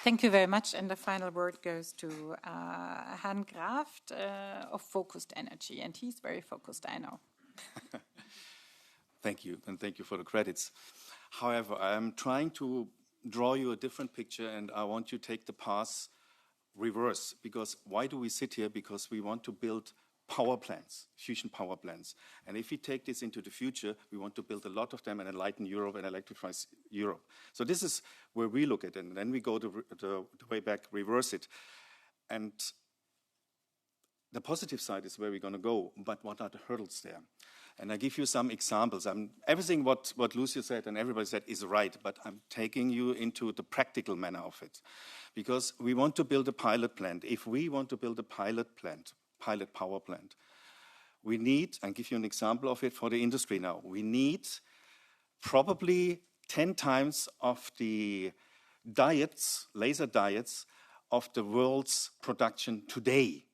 Thank you very much. And the final word goes to Han Graft of Focused Energy. And he's very focused, I know. Thank you, and thank you for the credits. However, I'm trying to draw you a different picture, and I want you to take the path reverse. Because why do we sit here? Because we want to build power plants, fusion power plants. And if we take this into the future, we want to build a lot of them and enlighten Europe and electrify Europe. So this is where we look at it, and then we go the way back, reverse it. And the positive side is where we're going to go, but what are the hurdles there? And I give you some examples. Everything what Lucio said and everybody said is right, but I'm taking you into the practical manner of it. Because we want to build a pilot plant. If we want to build a pilot power plant, we need, I'll give you an example of it for the industry now, we need probably 10 times of the laser diodes of the world's production today.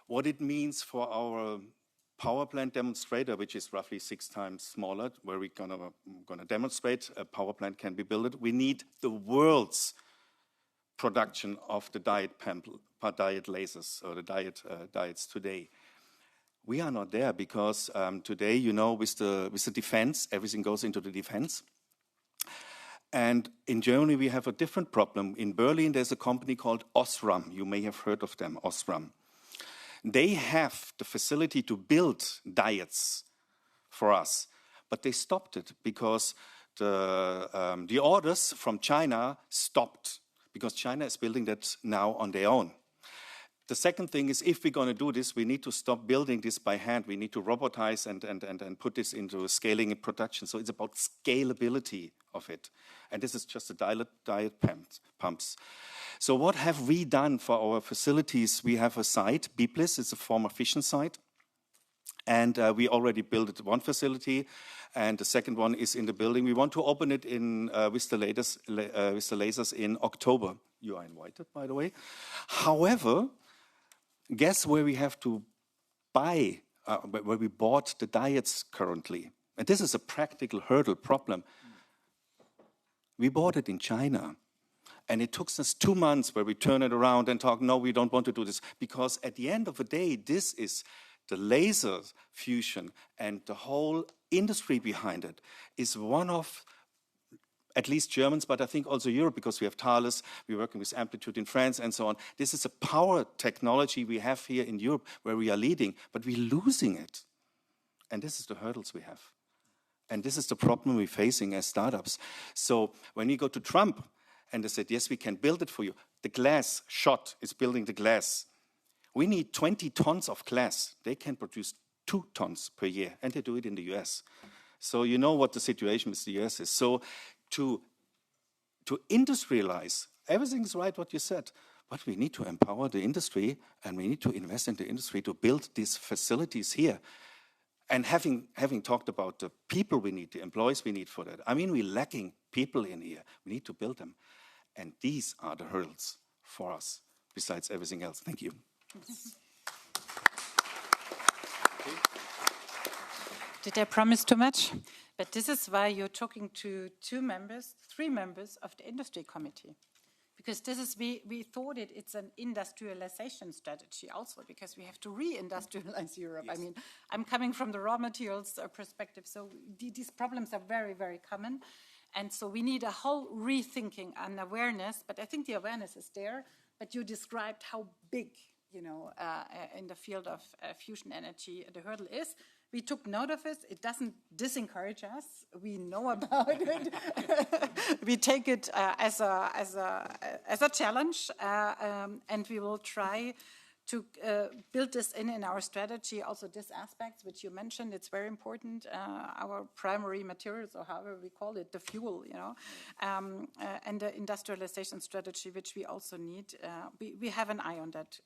What it means for our power plant demonstrator, which is roughly 6 times smaller, where we're gonna demonstrate a power plant can be built. We need the world's production of the diode lasers or the diodes today. We are not there because today, you know, with the defense, everything goes into the defense. And in Germany, we have a different problem. In Berlin, there's a company called Osram. You may have heard of them, Osram. They have the facility to build diodes for us, but they stopped it because the orders from China stopped because China is building that now on their own. The second thing is, if we're going to do this, we need to stop building this by hand. We need to robotize and put this into scaling and production. So it's about scalability of it. And this is just the diode pumps. So what have we done for our facilities? We have a site, Biblis, it's a former fission site. And we already built one facility, and the second one is in the building. We want to open it with the lasers in October. You are invited, by the way. However, guess where we have to buy, where we bought the diodes currently? And this is a practical hurdle problem. We bought it in China. And it took us 2 months where we turn it around and talk, no, we don't want to do this. Because at the end of the day, this is the laser fusion and the whole industry behind it is one of, at least Germans, but I think also Europe, because we have Thales, we're working with Amplitude in France and so on. This is a power technology we have here in Europe where we are leading, but we're losing it. And this is the hurdles we have. And this is the problem we're facing as startups. So when we go to Trump and they said, yes, we can build it for you. The glass shot is building the glass. We need 20 tons of glass. They can produce 2 tons per year, and they do it in the US. So you know what the situation with the US is. So to industrialize, everything's right what you said, but we need to empower the industry, and we need to invest in the industry to build these facilities here. And having talked about the people we need, the employees we need for that, I mean, we're lacking people in here. We need to build them. And these are the hurdles for us, besides everything else. Thank you. Did I promise too much? But this is why you're talking to 3 members of the industry committee. Because this is, we thought it's an industrialization strategy also, because we have to re-industrialize Europe. Yes. I mean, I'm coming from the raw materials perspective, so these problems are very, very common. And so we need a whole rethinking and awareness, but I think the awareness is there, but you described how big in the field of fusion energy, the hurdle is. We took note of it. It doesn't disencourage us. We know about it. We take it as a challenge, and we will try to build this in our strategy. Also, this aspect which you mentioned, it's very important. Our primary materials, or however we call it, the fuel, and the industrialization strategy, which we also need. We have an eye on that.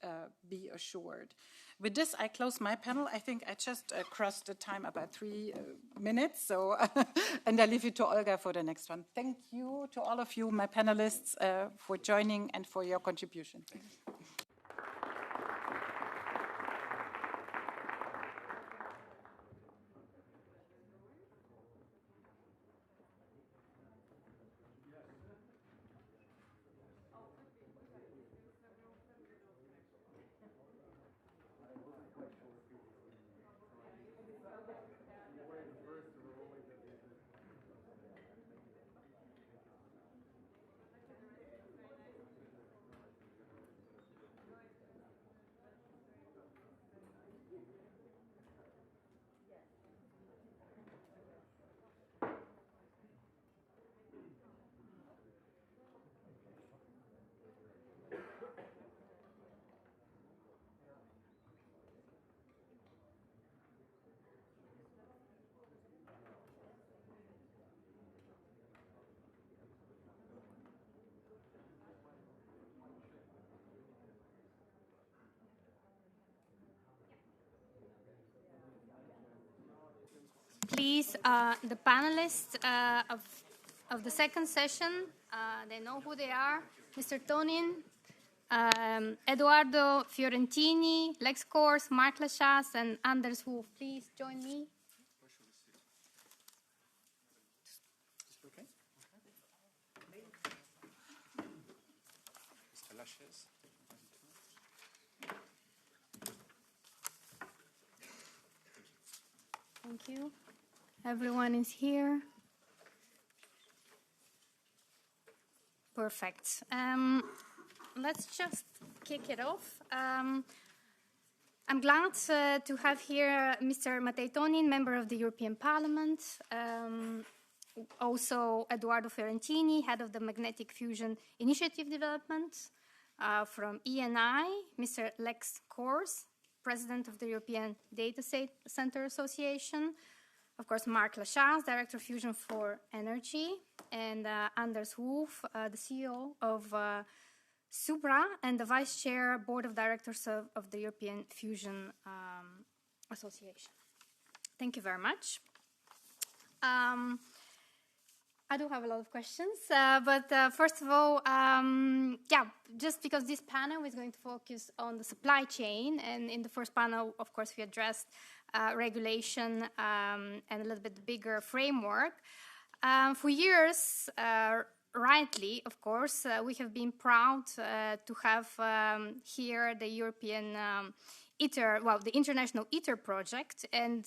Be assured. With this, I close my panel. I think I just crossed the time about 3 minutes, so and I leave it to Olga for the next one. Thank you to all of you, my panelists, for joining and for your contribution. Please, the panelists of the second session, they know who they are. Mr. Tonin, Edoardo Fiorentini, Lex Kors, Marc Lachasse, and Anders Wolf. Please join me. Mr. Lachasse. Thank you. Everyone is here. Perfect. Let's just kick it off. I'm glad to have here Mr. Matej Tonin, member of the European Parliament, also Edoardo Fiorentini, head of the Magnetic Fusion Initiative Development from ENI, Mr. Lex Kors, president of the European Data Center Association, of course, Marc Lachasse, Director of Fusion for Energy, and Anders Wolf, the CEO of Subra and the Vice Chair, Board of Directors of the European Fusion Association. Thank you very much. I do have a lot of questions, but first of all, just because this panel is going to focus on the supply chain, and in the first panel, of course, we addressed regulation and a little bit bigger framework. For years, rightly, of course, we have been proud to have here the European ITER, well, the International ITER project, and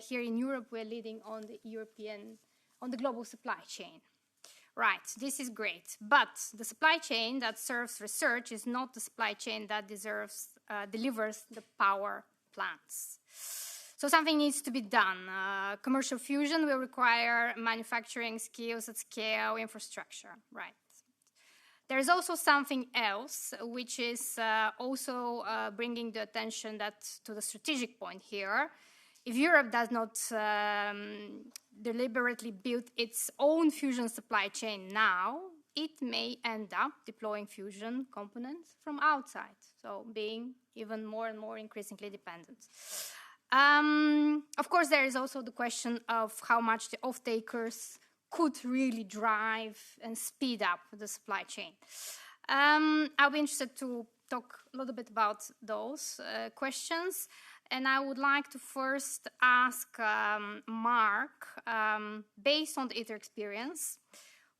here in Europe, we're leading on the global supply chain. Right, this is great, but the supply chain that serves research is not the supply chain that delivers the power plants. So something needs to be done. Commercial fusion will require manufacturing skills at scale, infrastructure, right? There is also something else, which is also bringing the attention to the strategic point here. If Europe does not deliberately build its own fusion supply chain now, it may end up deploying fusion components from outside, so being even more and more increasingly dependent. Of course, there is also the question of how much the off-takers could really drive and speed up the supply chain. I'll be interested to talk a little bit about those questions. And I would like to first ask Marc, based on the ITER experience,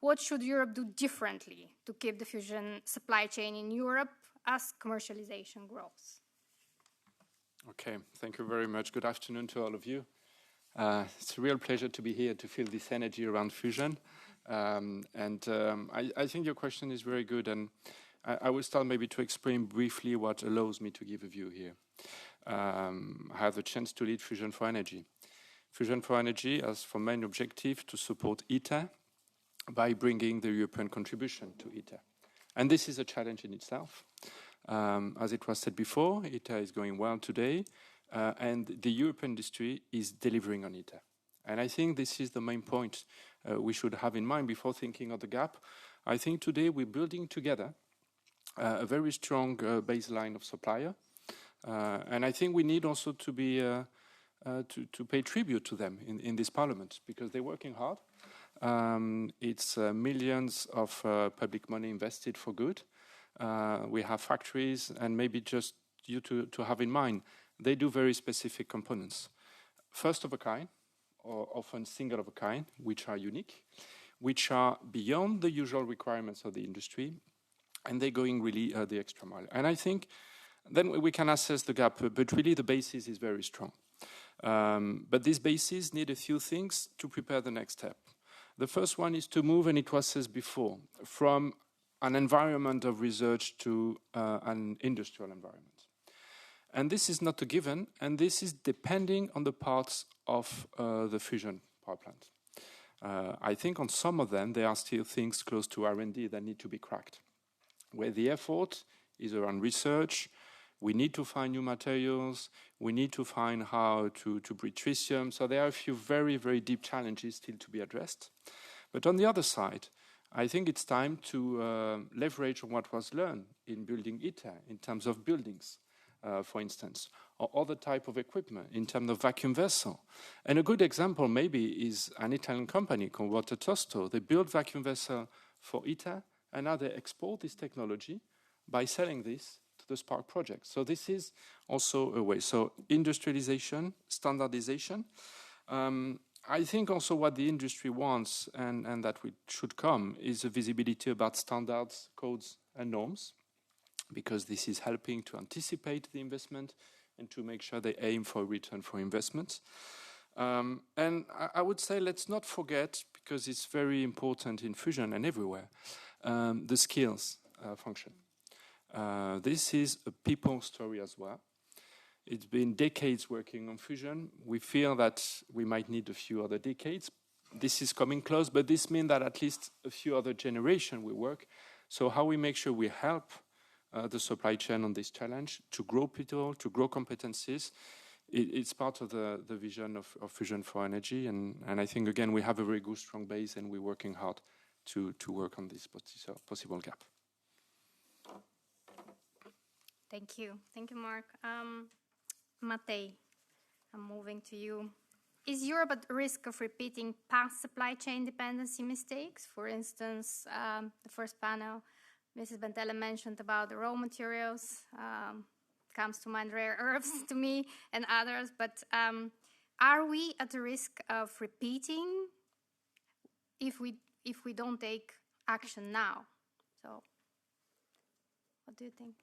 what should Europe do differently to keep the fusion supply chain in Europe as commercialization grows? Okay, thank you very much. Good afternoon to all of you. It's a real pleasure to be here to feel this energy around fusion. I think your question is very good. And I will start maybe to explain briefly what allows me to give a view here. I have the chance to lead Fusion for Energy. Fusion for Energy has for main objective to support ITER by bringing the European contribution to ITER. And this is a challenge in itself. As it was said before, ITER is going well today, and the European industry is delivering on ITER. And I think this is the main point we should have in mind before thinking of the gap. I think today we're building together a very strong baseline of supplier. And I think we need also to be to pay tribute to them in this parliament, because they're working hard. It's millions of public money invested for good. We have factories, and maybe just you to have in mind, they do very specific components. First of a kind, or often single of a kind, which are unique, which are beyond the usual requirements of the industry, and they're going really the extra mile. And I think then we can assess the gap, but really the basis is very strong. But these bases need a few things to prepare the next step. The first one is to move, and it was said before, from an environment of research to an industrial environment. And this is not a given, and this is depending on the parts of the fusion power plant. I think on some of them, there are still things close to R&D that need to be cracked, where the effort is around research. We need to find new materials. We need to find how to breed tritium. So there are a few very, very deep challenges still to be addressed. But on the other side, I think it's time to leverage on what was learned in building ITER in terms of buildings, for instance, or other type of equipment in terms of vacuum vessel. And a good example maybe is an Italian company called Water Tosto. They build vacuum vessel for ITER, and now they export this technology by selling this to the Spark project. So this is also a way. So industrialization, standardization. I think also what the industry wants, and that we should come, is a visibility about standards, codes, and norms, because this is helping to anticipate the investment and to make sure they aim for a return for investment. And I would say let's not forget, because it's very important in fusion and everywhere, the skills function. This is a people story as well. It's been decades working on fusion. We feel that we might need a few other decades. This is coming close, but this means that at least a few other generations will work. So how we make sure we help the supply chain on this challenge to grow people, to grow competencies, it's part of the vision of Fusion for Energy. And I think, again, we have a very good, strong base, and we're working hard to work on this possible gap. Thank you. Thank you, Mark. Matej, I'm moving to you. Is Europe at risk of repeating past supply chain dependency mistakes? For instance, the first panel, Mrs. Bentele mentioned about the raw materials. Comes to mind rare earths to me and others. But are we at the risk of repeating if we don't take action now? So, what do you think?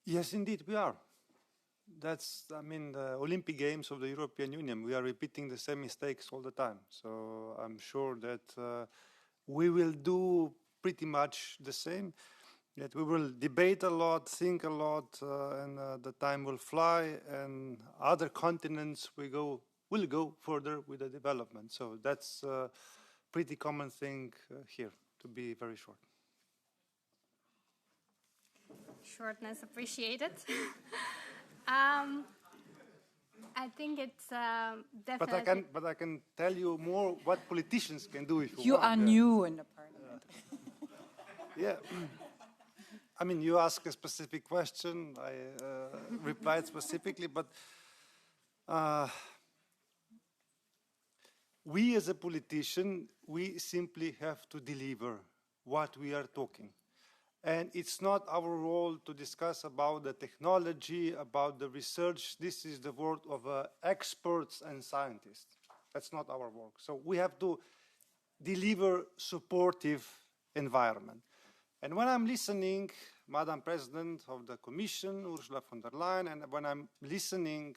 Yes, indeed, we are. That's, I mean, the Olympic Games of the European Union. We are repeating the same mistakes all the time. So I'm sure that we will do pretty much the same. That we will debate a lot, think a lot, and the time will fly, and other continents will go further with the development. So that's a pretty common thing here, to be very short. Shortness appreciated. I think it's definitely. But I can tell you more what politicians can do if you want. Are new in the parliament. Yeah. I mean, you ask a specific question. I replied specifically, but we as a politician, we simply have to deliver what we are talking. And it's not our role to discuss about the technology, about the research. This is the work of experts and scientists. That's not our work. So we have to deliver supportive environment. And when I'm listening, Madam President of the Commission, Ursula von der Leyen, and when I'm listening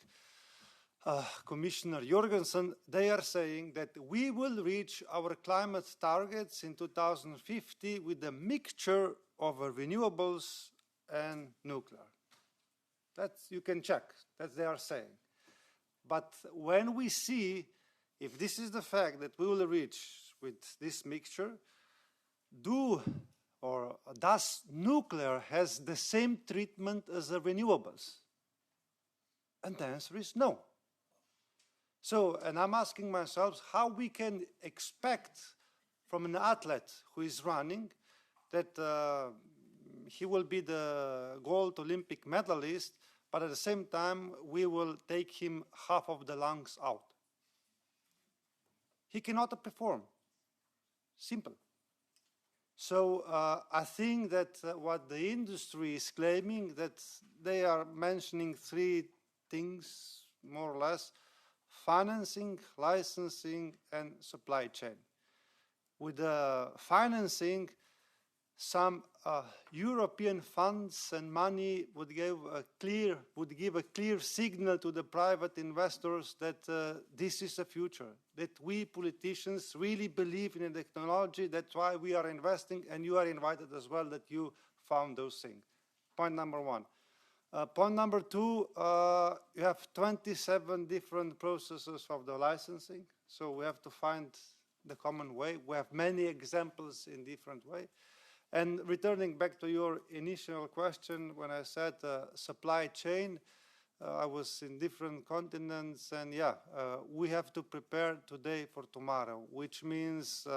Commissioner Jorgensen, they are saying that we will reach our climate targets in 2050 with a mixture of renewables and nuclear. That's, you can check, that they are saying. But when we see if this is the fact that we will reach with this mixture, does nuclear has the same treatment as the renewables? And the answer is no. So, and I'm asking myself how we can expect from an athlete who is running that he will be the gold Olympic medalist, but at the same time we will take him half of the lungs out. He cannot perform. Simple. So I think that what the industry is claiming, that they are mentioning three things, more or less: financing, licensing, and supply chain. With the financing, some European funds and money would give a clear signal to the private investors that this is the future, that we politicians really believe in the technology. That's why we are investing, and you are invited as well, that you found those things. Point number one. Point number two, you have 27 different processes of the licensing, so we have to find the common way. We have many examples in different ways. And returning back to your initial question, when I said supply chain, I was in different continents, and yeah, we have to prepare today for tomorrow, which means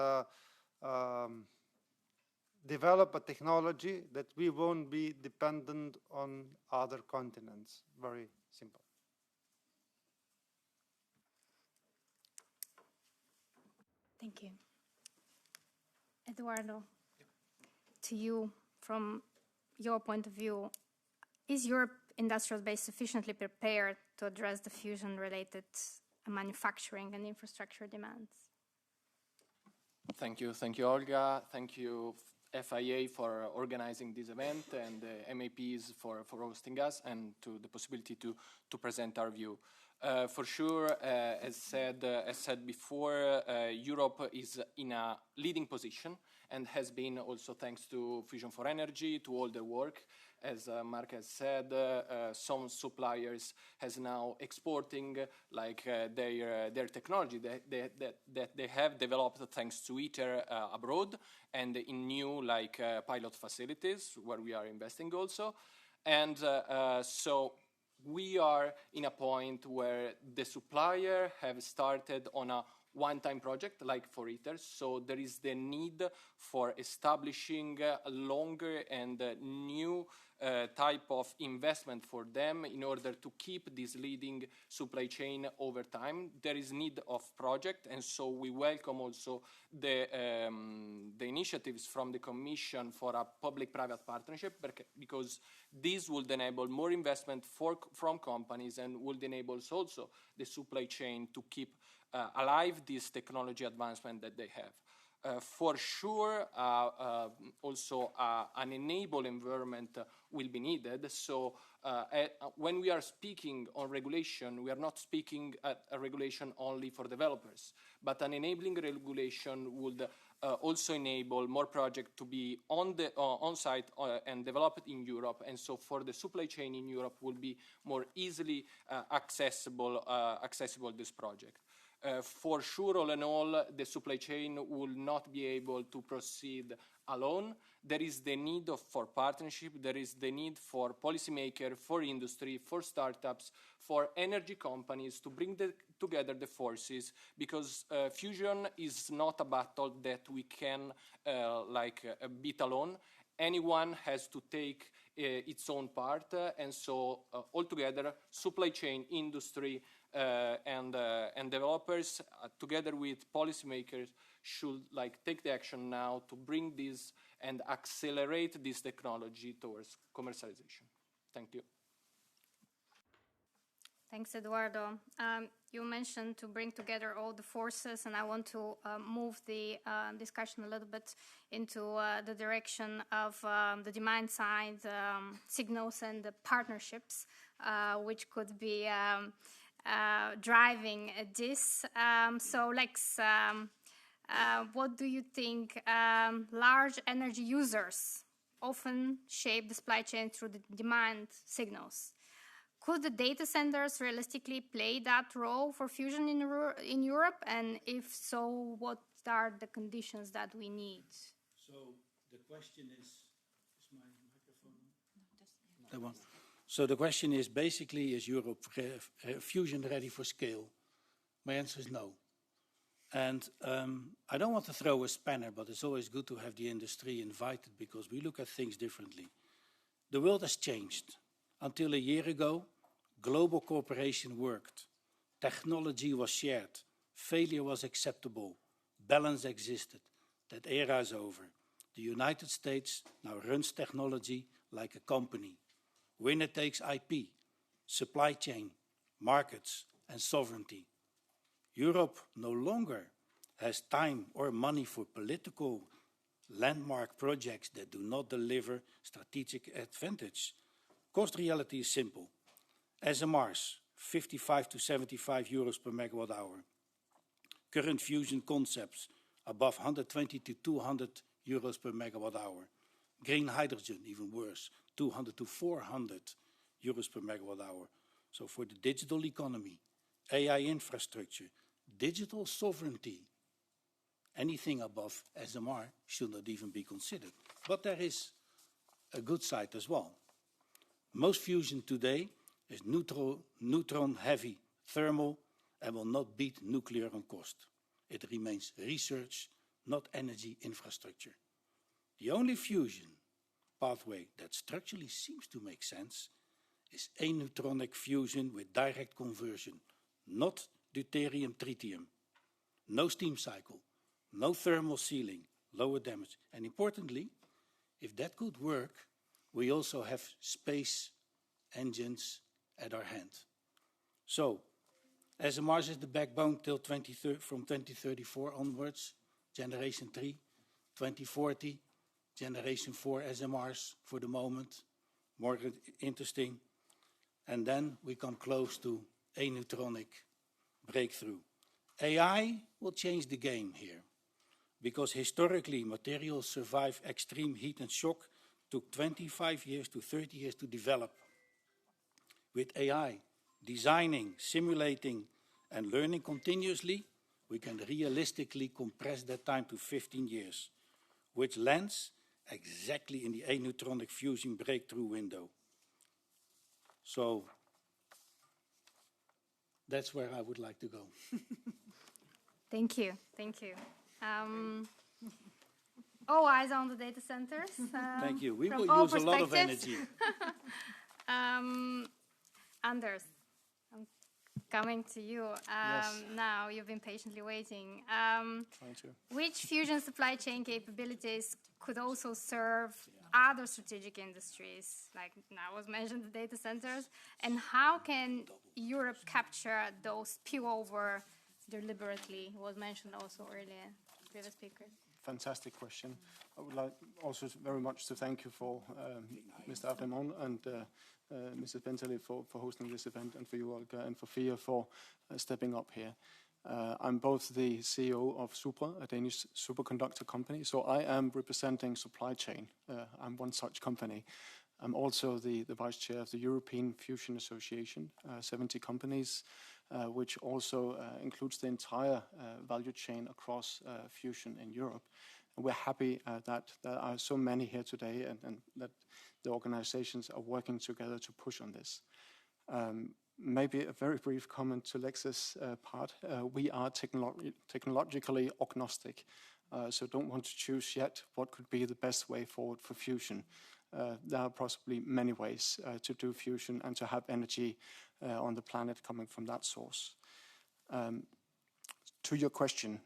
develop a technology that we won't be dependent on other continents. Very simple. Thank you. Eduardo, to you, from your point of view, is Europe industrial base sufficiently prepared to address the fusion-related manufacturing and infrastructure demands? Thank you, Olga. Thank you, FIA, for organizing this event, and MAPs for hosting us, and to the possibility to present our view. For sure, as said before, Europe is in a leading position, and has been also thanks to Fusion for Energy, to all the work. As Mark has said, some suppliers has now exporting their technology that they have developed thanks to ITER abroad, and in new pilot facilities where we are investing also. And so we are in a point where the supplier have started on a one-time project like for ITER, so there is the need for establishing a longer and new type of investment for them in order to keep this leading supply chain over time. There is need of project, and so we welcome also the initiatives from the Commission for a public-private partnership, because this would enable more investment from companies, and would enable also the supply chain to keep alive this technology advancement that they have. For sure, also an enable environment will be needed. So when we are speaking on regulation, we are not speaking at a regulation only for developers, but an enabling regulation would also enable more projects to be on site and developed in Europe, and so for the supply chain in Europe will be more easily accessible this project. For sure, all in all, the supply chain will not be able to proceed alone. There is the need for partnership, there is the need for policymakers, for industry, for startups, for energy companies to bring together the forces, because fusion is not a battle that we can beat alone. Anyone has to take its own part, and so altogether, supply chain, industry, and developers, together with policymakers, should take the action now to bring this and accelerate this technology towards commercialization. Thank you. Thanks, Eduardo. You mentioned to bring together all the forces, and I want to move the discussion a little bit into the direction of the demand side signals and the partnerships, which could be driving this. So, Lex, what do you think? Large energy users often shape the supply chain through the demand signals. Could the data centers realistically play that role for fusion in Europe? And if so, what are the conditions that we need? So the question is my microphone on? That one. So the question is basically, is Europe fusion ready for scale? My answer is no. And I don't want to throw a spanner, but it's always good to have the industry invited because we look at things differently. The world has changed. Until a year ago, global cooperation worked. Technology was shared. Failure was acceptable. Balance existed. That era is over. The United States now runs technology like a company. Winner takes IP, supply chain, markets, and sovereignty. Europe no longer has time or money for political landmark projects that do not deliver strategic advantage. Cost reality is simple. SMRs, 55 to 75 euros per megawatt hour. Current fusion concepts, above 120 to 200 euros per megawatt hour. Green hydrogen, even worse, 200 to 400 euros per megawatt hour. So for the digital economy, AI infrastructure, digital sovereignty, anything above SMR should not even be considered. But there is a good side as well. Most fusion today is neutron-heavy thermal and will not beat nuclear on cost. It remains research, not energy infrastructure. The only fusion pathway that structurally seems to make sense is aneutronic fusion with direct conversion, not deuterium-tritium. No steam cycle, no thermal sealing, lower damage. And importantly, if that could work, we also have space engines at our hand. So, SMRs is the backbone till from 2034 onwards, generation 3, 2040, generation 4 SMRs for the moment, more interesting. And then we come close to aneutronic breakthrough. AI will change the game here, because historically materials survive extreme heat and shock, took 25 years to 30 years to develop. With AI, designing, simulating, and learning continuously, we can realistically compress that time to 15 years, which lands exactly in the aneutronic fusion breakthrough window. So that's where I would like to go. Thank you, thank you. All eyes on the data centers. Thank you. We will use a lot of energy. Anders, I'm coming to you. Yes. Now, you've been patiently waiting. Trying to. Which fusion supply chain capabilities could also serve other strategic industries, like now was mentioned the data centers, and how can Europe capture those spillover deliberately? Was mentioned also earlier, previous speakers. Fantastic question. I would like also very much to thank you for Mr. Arimont and Mrs. Bentele for hosting this event, and for you, Olga, and for FIA for stepping up here. I'm both the CEO of Supra, a Danish superconductor company, so I am representing supply chain. I'm one such company. I'm also the vice chair of the European Fusion Association, 70 companies, which also includes the entire value chain across fusion in Europe. And we're happy that there are so many here today, and that the organizations are working together to push on this. Maybe a very brief comment to Lex's part. We are technologically agnostic, so don't want to choose yet what could be the best way forward for fusion. There are possibly many ways to do fusion and to have energy on the planet coming from that source. To your question,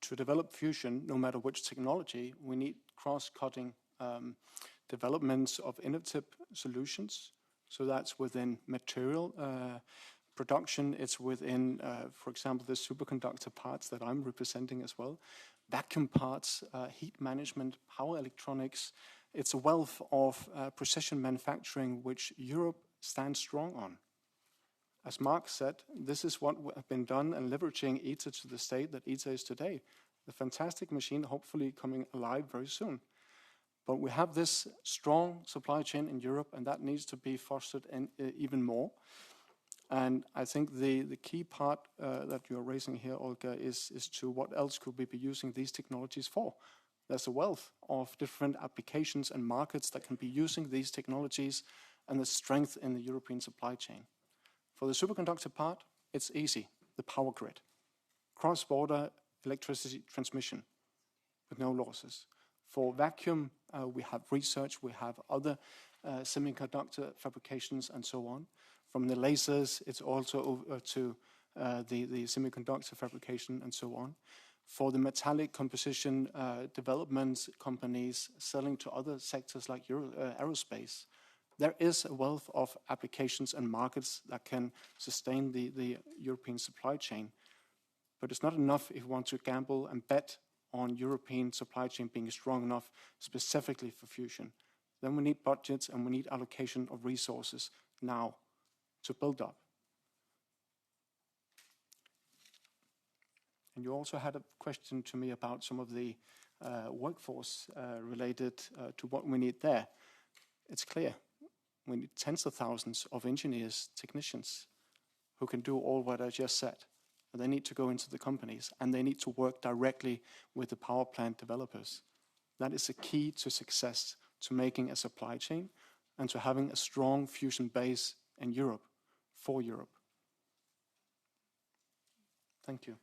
to develop fusion, no matter which technology, we need cross-cutting developments of innovative solutions. So that's within material production. It's within, for example, the superconductor parts that I'm representing as well. Vacuum parts, heat management, power electronics. It's a wealth of precision manufacturing which Europe stands strong on. As Mark said, this is what has been done and leveraging ITER to the state that ITER is today. The fantastic machine hopefully coming alive very soon. But we have this strong supply chain in Europe, and that needs to be fostered even more. And I think the key part that you're raising here, Olga, is to what else could we be using these technologies for? There's a wealth of different applications and markets that can be using these technologies and the strength in the European supply chain. For the superconductor part, it's easy, the power grid. Cross-border electricity transmission with no losses. For vacuum, we have research, we have other semiconductor fabrications and so on. From the lasers, it's also over to the semiconductor fabrication and so on. For the metallic composition development companies selling to other sectors like aerospace, there is a wealth of applications and markets that can sustain the European supply chain. But it's not enough if we want to gamble and bet on European supply chain being strong enough specifically for fusion. Then we need budgets and we need allocation of resources now to build up. And you also had a question to me about some of the workforce related to what we need there. It's clear. We need tens of thousands of engineers, technicians, who can do all what I just said. They need to go into the companies, and they need to work directly with the power plant developers. That is a key to success, to making a supply chain, and to having a strong fusion base in Europe, for Europe. Thank you.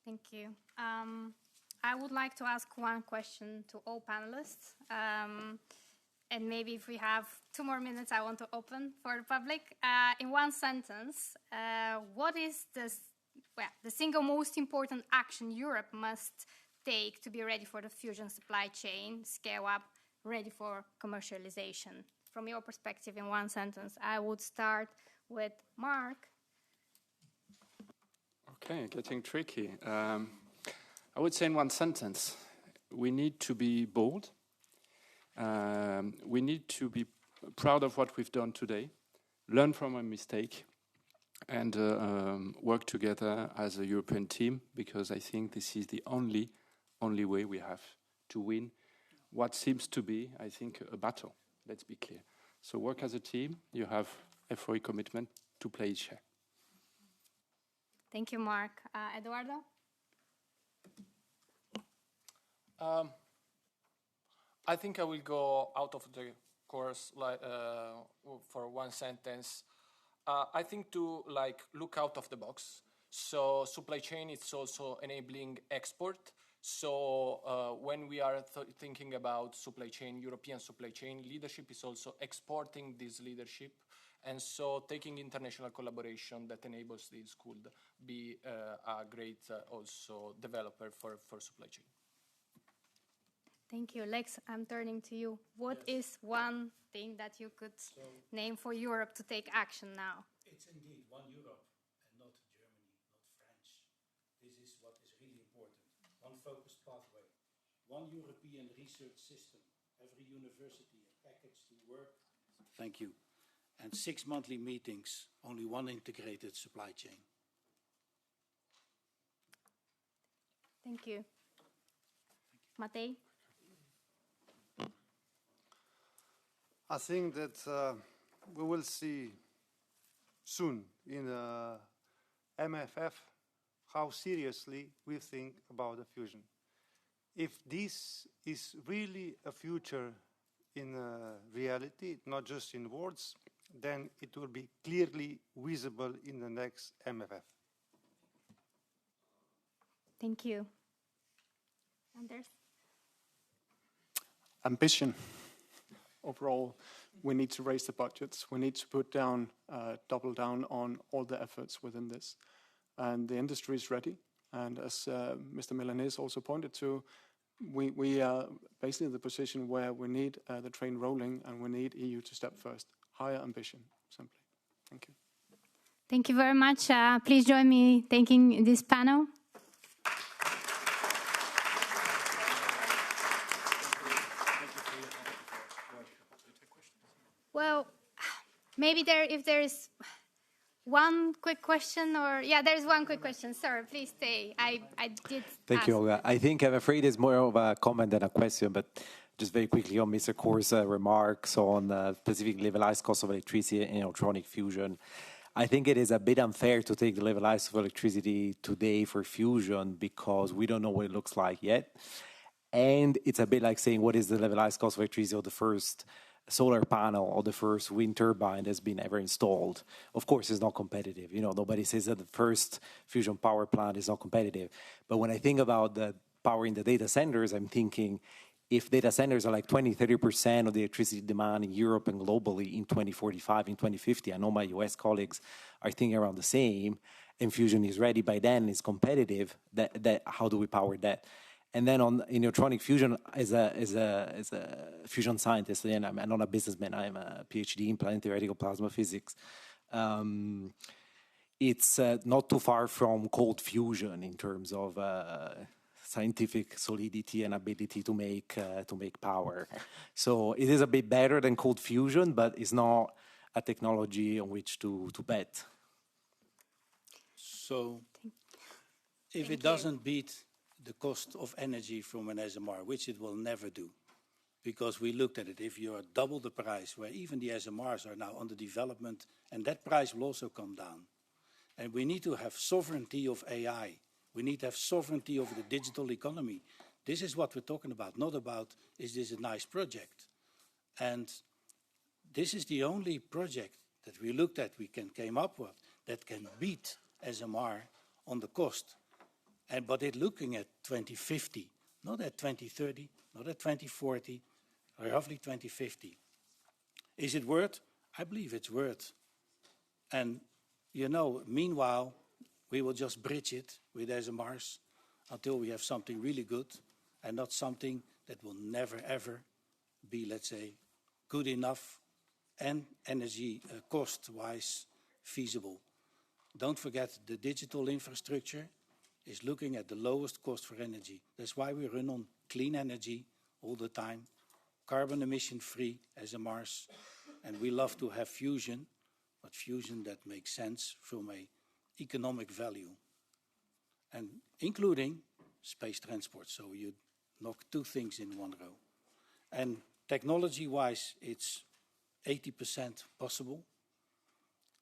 Thank you. I would like to ask one question to all panelists. And maybe if we have 2 more minutes, I want to open for the public. In one sentence, what is the single most important action Europe must take to be ready for the fusion supply chain, scale up, ready for commercialization? From your perspective, in one sentence, I would start with Mark. Okay, getting tricky. I would say in one sentence, we need to be bold. We need to be proud of what we've done today, learn from a mistake, and work together as a European team, because I think this is the only way we have to win what seems to be, I think, a battle. Let's be clear. So work as a team. You have a FOI commitment to play each share. Thank you, Mark. Eduardo? I think I will go out of the course for one sentence. I think to look out of the box. So supply chain is also enabling export. So when we are thinking about supply chain, European supply chain, leadership is also exporting this leadership. And so taking international collaboration that enables this could be a great also developer for supply chain. Thank you. Lex, I'm turning to you. What is one thing that you could name for Europe to take action now? It's indeed one Europe and not Germany, not France. This is what is really important. One focused pathway, one European research system, every university, a package to work. Thank you. And 6 monthly meetings, only one integrated supply chain. Thank you. Matej? I think that we will see soon in MFF how seriously we think about the fusion. If this is really a future in reality, not just in words, then it will be clearly visible in the next MFF. Thank you. Anders? Ambition. Overall, we need to raise the budgets. We need to put down, double down on all the efforts within this. And the industry is ready. And as Mr. Milanese also pointed to, we are basically in the position where we need the train rolling and we need EU to step first. Higher ambition, simply. Thank you. Thank you very much. Please join me thanking this panel. Well, maybe if there is one quick question, or yeah, there's one quick question. Sir, please stay. I did. Thank you, Olga. I think I'm afraid it's more of a comment than a question, but just very quickly on Mr. Kor's remarks on specific levelized cost of electricity in electronic fusion. I think it is a bit unfair to take the levelized of electricity today for fusion because we don't know what it looks like yet. And it's a bit like saying what is the levelized cost of electricity of the first solar panel or the first wind turbine that's been ever installed. Of course, it's not competitive. You know, nobody says that the first fusion power plant is not competitive. But when I think about the power in the data centers, I'm thinking if data centers are like 20, 30% of the electricity demand in Europe and globally in 2045, in 2050, I know my US colleagues are thinking around the same, and fusion is ready by then, is competitive, how do we power that? And then in electronic fusion, as a fusion scientist, and I'm not a businessman, I'm a PhD in planet theoretical plasma physics. It's not too far from cold fusion in terms of scientific solidity and ability to make power. So it is a bit better than cold fusion, but it's not a technology on which to bet. So if it doesn't beat the cost of energy from an SMR, which it will never do, because we looked at it, if you are double the price, where even the SMRs are now under development, and that price will also come down. And we need to have sovereignty of AI. We need to have sovereignty over the digital economy. This is what we're talking about, not about, is this a nice project? And this is the only project that we looked at, came up with, that can beat SMR on the cost. But it's looking at 2050, not at 2030, not at 2040, roughly 2050. Is it worth? I believe it's worth. And, you know, meanwhile, we will just bridge it with SMRs until we have something really good and not something that will never, ever be, let's say, good enough and energy cost-wise feasible. Don't forget the digital infrastructure is looking at the lowest cost for energy. That's why we run on clean energy all the time, carbon emission-free SMRs, and we love to have fusion, but fusion that makes sense from a economic value, and including space transport. So you knock two things in one row. And technology-wise, it's 80% possible.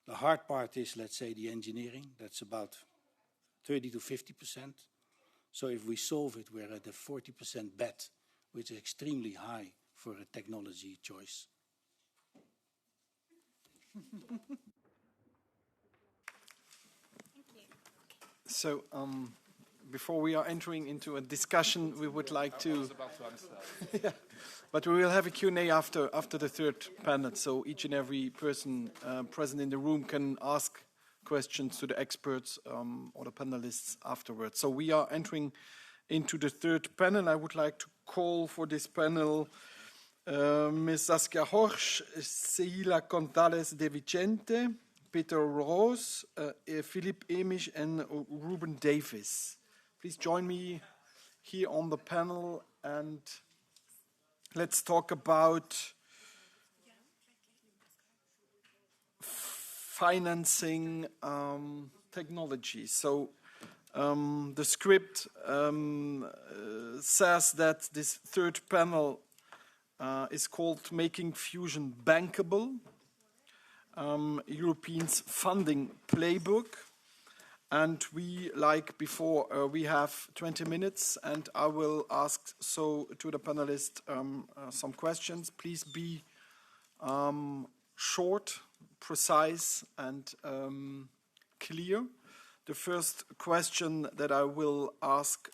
The hard part is, let's say, the engineering. That's about 30 to 50%. So if we solve it, we're at a 40% bet, which is extremely high for a technology choice. So before we are entering into a discussion, we would like to... I was about to answer. Yeah. But we will have a Q&A after the third panel, so each and every person present in the room can ask questions to the experts or the panelists afterwards. So we are entering into the third panel. I would like to call for this panel Ms. Saskia Horsch, Sheila González de Vicente, Peter Roos, Philippe Emisch, and Ruben Davis. Please join me here on the panel, and let's talk about financing technology. So the script says that this third panel is called Making Fusion Bankable, Europeans Funding Playbook. And we, like before, we have 20 minutes, and I will ask to the panelists some questions. Please be short, precise, and clear. The first question that I will ask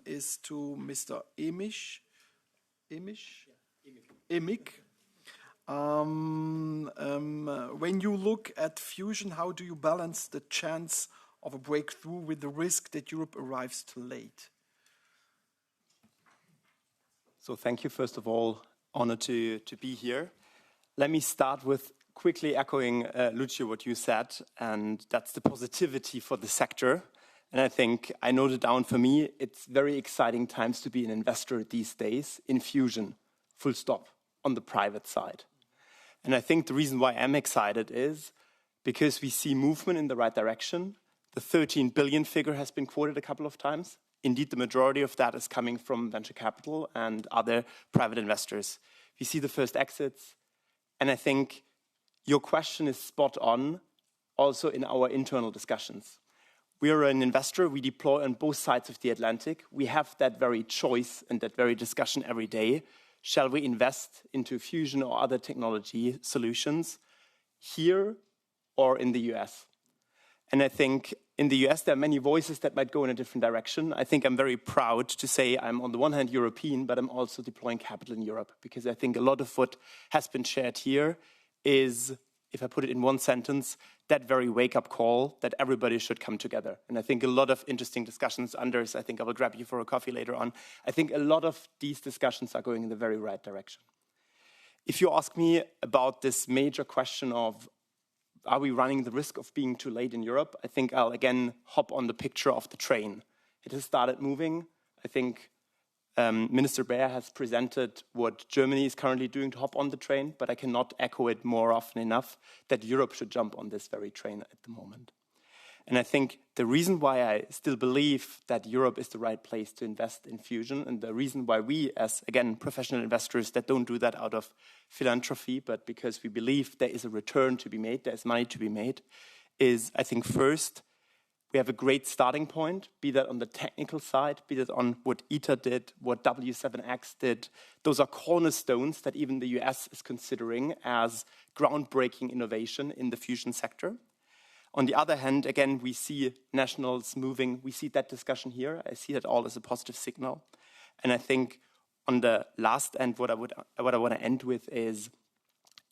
is to Mr. Emisch. Emick. When you look at fusion, how do you balance the chance of a breakthrough with the risk that Europe arrives too late? So thank you, first of all. Honored to be here. Let me start with quickly echoing, Lucio, what you said, and that's the positivity for the sector. And I think I noted down, for me, it's very exciting times to be an investor these days in fusion, full stop, on the private side. And I think the reason why I'm excited is because we see movement in the right direction. The 13 billion figure has been quoted a couple of times. Indeed, the majority of that is coming from venture capital and other private investors. We see the first exits, and I think your question is spot on also in our internal discussions. We are an investor, we deploy on both sides of the Atlantic. We have that very choice and that very discussion every day. Shall we invest into fusion or other technology solutions here or in the US? And I think in the US, there are many voices that might go in a different direction. I think I'm very proud to say I'm on the one hand European, but I'm also deploying capital in Europe, because I think a lot of what has been shared here is, if I put it in one sentence, that very wake-up call that everybody should come together. And I think a lot of interesting discussions, Anders, I think I will grab you for a coffee later on. I think a lot of these discussions are going in the very right direction. If you ask me about this major question of, are we running the risk of being too late in Europe? I think I'll again hop on the picture of the train. It has started moving. I think Minister Baer has presented what Germany is currently doing to hop on the train, but I cannot echo it more often enough that Europe should jump on this very train at the moment. And I think the reason why I still believe that Europe is the right place to invest in fusion, and the reason why we, as, again, professional investors that don't do that out of philanthropy, but because we believe there is a return to be made, there is money to be made, is, I think, first, we have a great starting point, be that on the technical side, be that on what ITER did, what W7X did. Those are cornerstones that even the US is considering as groundbreaking innovation in the fusion sector. On the other hand, again, we see nationals moving. We see that discussion here. I see that all as a positive signal. And I think on the last end, what I want to end with is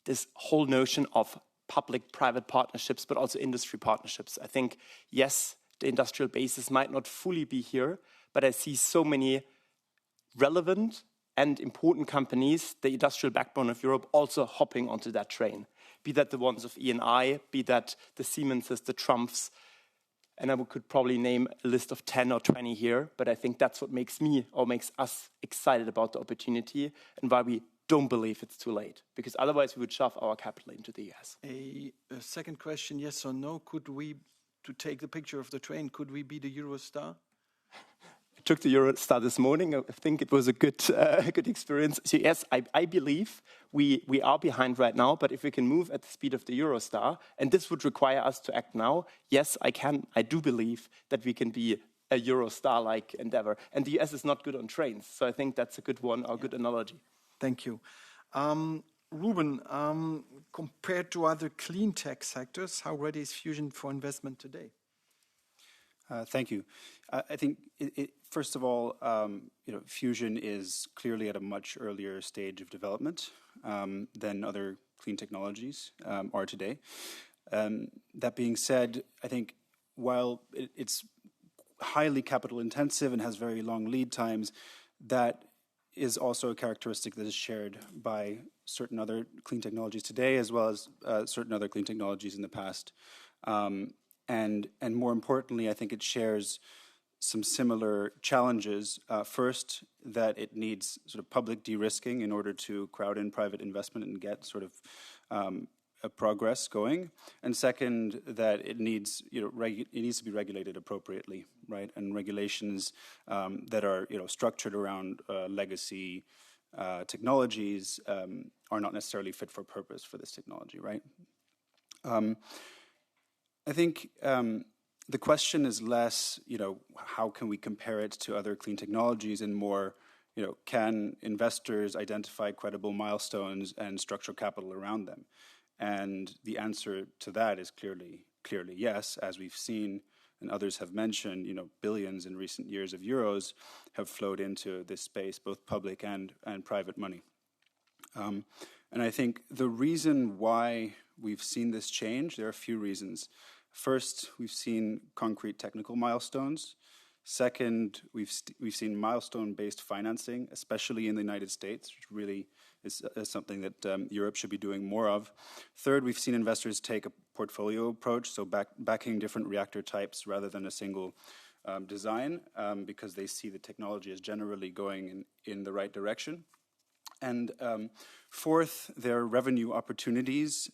this whole notion of public-private partnerships, but also industry partnerships. I think, yes, the industrial basis might not fully be here, but I see so many relevant and important companies, the industrial backbone of Europe, also hopping onto that train. Be that the ones of E&I, be that the Siemenses, the Trumps, and I could probably name a list of 10 or 20 here, but I think that's what makes me or makes us excited about the opportunity and why we don't believe it's too late, because otherwise we would shove our capital into the US. A second question, yes or no, could we, to take the picture of the train, could we be the Eurostar? I took the Eurostar this morning. I think it was a good experience. So yes, I believe we are behind right now, but if we can move at the speed of the Eurostar, and this would require us to act now, yes, I do believe that we can be a Eurostar-like endeavor. And the US is not good on trains, so I think that's a good one, or good analogy. Thank you. Ruben, compared to other clean tech sectors, how ready is fusion for investment today? Thank you. I think, first of all, fusion is clearly at a much earlier stage of development than other clean technologies are today. That being said, I think while it's highly capital intensive and has very long lead times, that is also a characteristic that is shared by certain other clean technologies today, as well as certain other clean technologies in the past. And more importantly, I think it shares some similar challenges. First, that it needs sort of public de-risking in order to crowd in private investment and get sort of a progress going. And second, that it needs, it needs to be regulated appropriately, right? And regulations that are, structured around legacy technologies are not necessarily fit for purpose for this technology, right? I think the question is less, how can we compare it to other clean technologies, and more, can investors identify credible milestones and structural capital around them? And the answer to that is clearly yes, as we've seen and others have mentioned, billions in recent years of euros have flowed into this space, both public and private money. And I think the reason why we've seen this change, there are a few reasons. First, we've seen concrete technical milestones. Second, we've seen milestone-based financing, especially in the United States, which really is something that Europe should be doing more of. Third, we've seen investors take a portfolio approach, so backing different reactor types rather than a single design, because they see the technology as generally going in the right direction. And fourth, there are revenue opportunities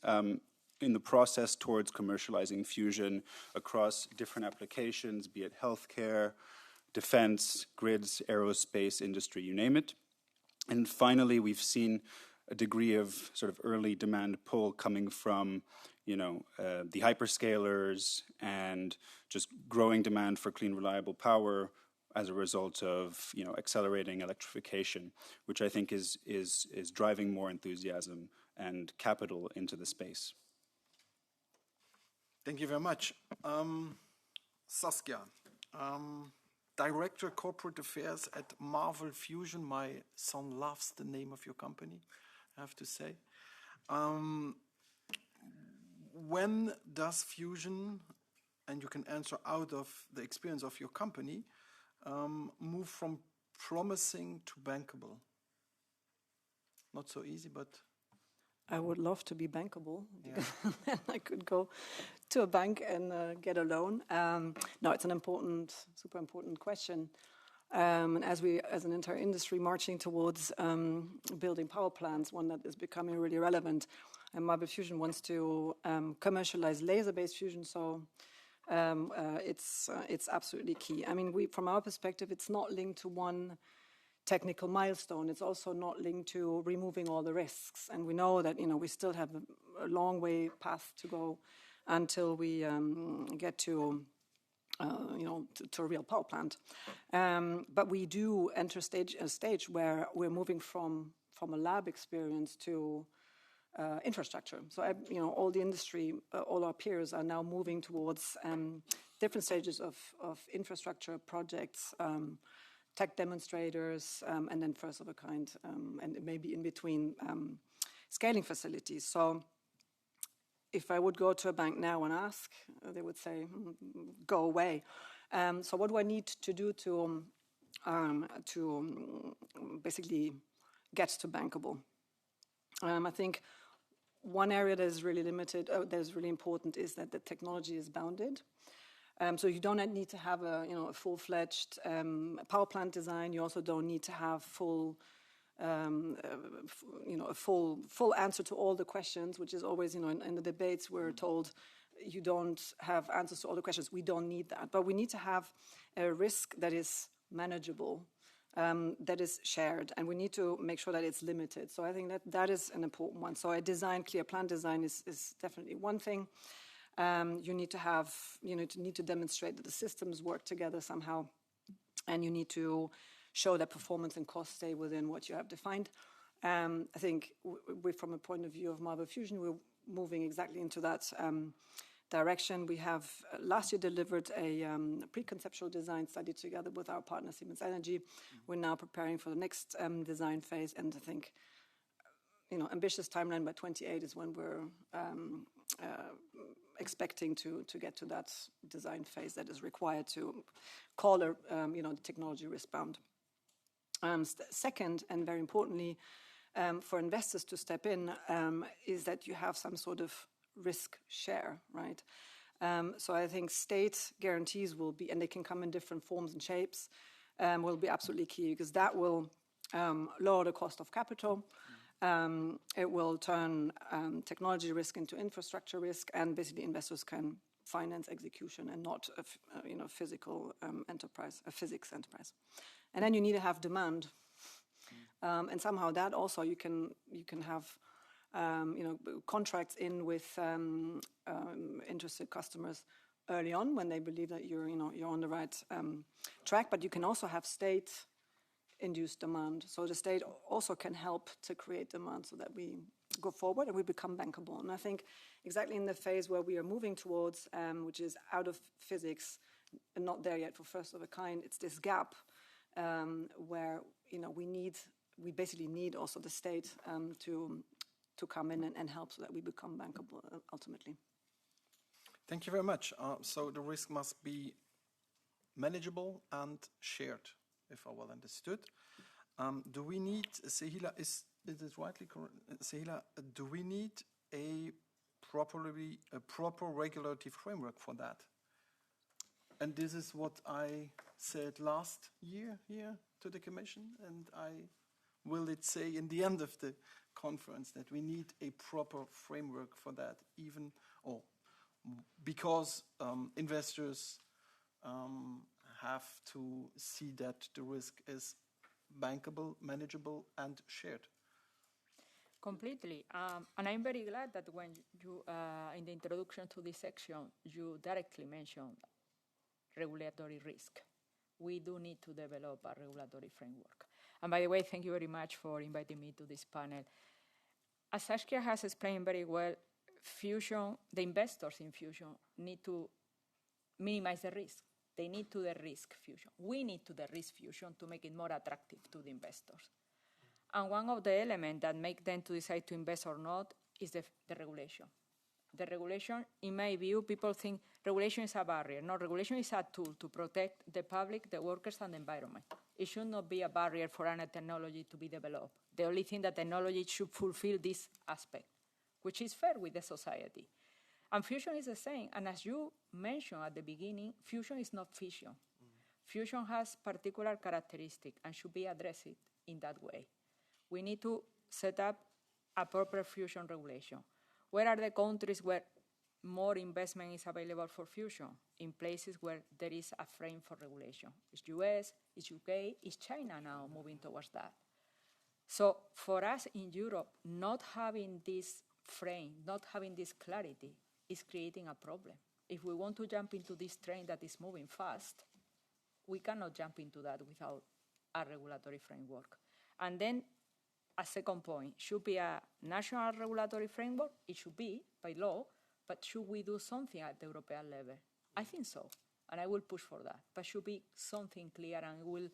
in the process towards commercializing fusion across different applications, be it healthcare, defense, grids, aerospace industry, you name it. And finally, we've seen a degree of sort of early demand pull coming from, the hyperscalers and just growing demand for clean, reliable power as a result of, accelerating electrification, which I think is driving more enthusiasm and capital into the space. Thank you very much. Saskia, Director Corporate Affairs at Marvel Fusion. My son loves the name of your company, I have to say. When does fusion, and you can answer out of the experience of your company, move from promising to bankable? Not so easy, but... I would love to be bankable. Yeah. Then I could go to a bank and get a loan. No, it's an super important question. And as we, as an entire industry, marching towards building power plants, one that is becoming really relevant. And Marble Fusion wants to commercialize laser-based fusion, so it's absolutely key. I mean, from our perspective, it's not linked to one technical milestone. It's also not linked to removing all the risks. And we know that, we still have a long way path to go until we get to a real power plant. But we do enter a stage where we're moving from a lab experience to infrastructure. So, all the industry, all our peers are now moving towards different stages of infrastructure projects, tech demonstrators, and then first of a kind, and maybe in between scaling facilities. So if I would go to a bank now and ask, they would say, go away. So what do I need to do to basically get to bankable? I think one area that is really limited, that is really important, is that the technology is bounded. So you don't need to have a full-fledged power plant design. You also don't need to have a full answer to all the questions, which is always, in the debates we're told you don't have answers to all the questions. We don't need that, but we need to have a risk that is manageable, that is shared, and we need to make sure that it's limited. So I think that is an important one. So clear plan design is definitely one thing. You need to have, need to demonstrate that the systems work together somehow, and you need to show that performance and cost stay within what you have defined. I think from a point of view of Marble Fusion, we're moving exactly into that direction. We have last year delivered a pre-conceptual design study together with our partner Siemens Energy. We're now preparing for the next design phase, and I think, ambitious timeline by 28 is when we're expecting to get to that design phase that is required to call the technology risk-bound. Second, and very importantly, for investors to step in, is that you have some sort of risk share, right? So I think state guarantees will be, and they can come in different forms and shapes, will be absolutely key, because that will lower the cost of capital. It will turn technology risk into infrastructure risk, and basically investors can finance execution and not a physical enterprise, a physics enterprise. And then you need to have demand, and somehow that also you can have contracts in with interested customers early on when they believe that you're on the right track. But you can also have state-induced demand. So the state also can help to create demand so that we go forward and we become bankable. And I think exactly in the phase where we are moving towards, which is out of physics and not there yet for first of a kind, it's this gap where we basically need also the state to come in and help so that we become bankable ultimately. Thank you very much. So the risk must be manageable and shared, if I well understood. Do we need, Sehila, is it rightly correct? Sehila, do we need a proper regulatory framework for that? And this is what I said last year here to the Commission, and I will it say in the end of the conference that we need a proper framework for that, even because investors have to see that the risk is bankable, manageable, and shared. Completely. And I'm very glad that when you, in the introduction to this section, you directly mentioned regulatory risk. We do need to develop a regulatory framework. And by the way, thank you very much for inviting me to this panel. As Saskia has explained very well, fusion, the investors in fusion need to minimize the risk. They need to de-risk fusion. We need to de-risk fusion to make it more attractive to the investors. And one of the elements that make them to decide to invest or not is the regulation. The regulation, in my view, people think regulation is a barrier. No, regulation is a tool to protect the public, the workers, and the environment. It should not be a barrier for any technology to be developed. The only thing that technology should fulfill this aspect, which is fair with the society. And fusion is the same. And as you mentioned at the beginning, fusion is not fission. Fusion has particular characteristics and should be addressed in that way. We need to set up a proper fusion regulation. Where are the countries where more investment is available for fusion? In places where there is a frame for regulation. It's US, it's UK, it's China now moving towards that. So for us in Europe, not having this frame, not having this clarity is creating a problem. If we want to jump into this train that is moving fast, we cannot jump into that without a regulatory framework. And then a second point, should be a national regulatory framework? It should be by law, but should we do something at the European level? I think so, and I will push for that. But should be something clear and will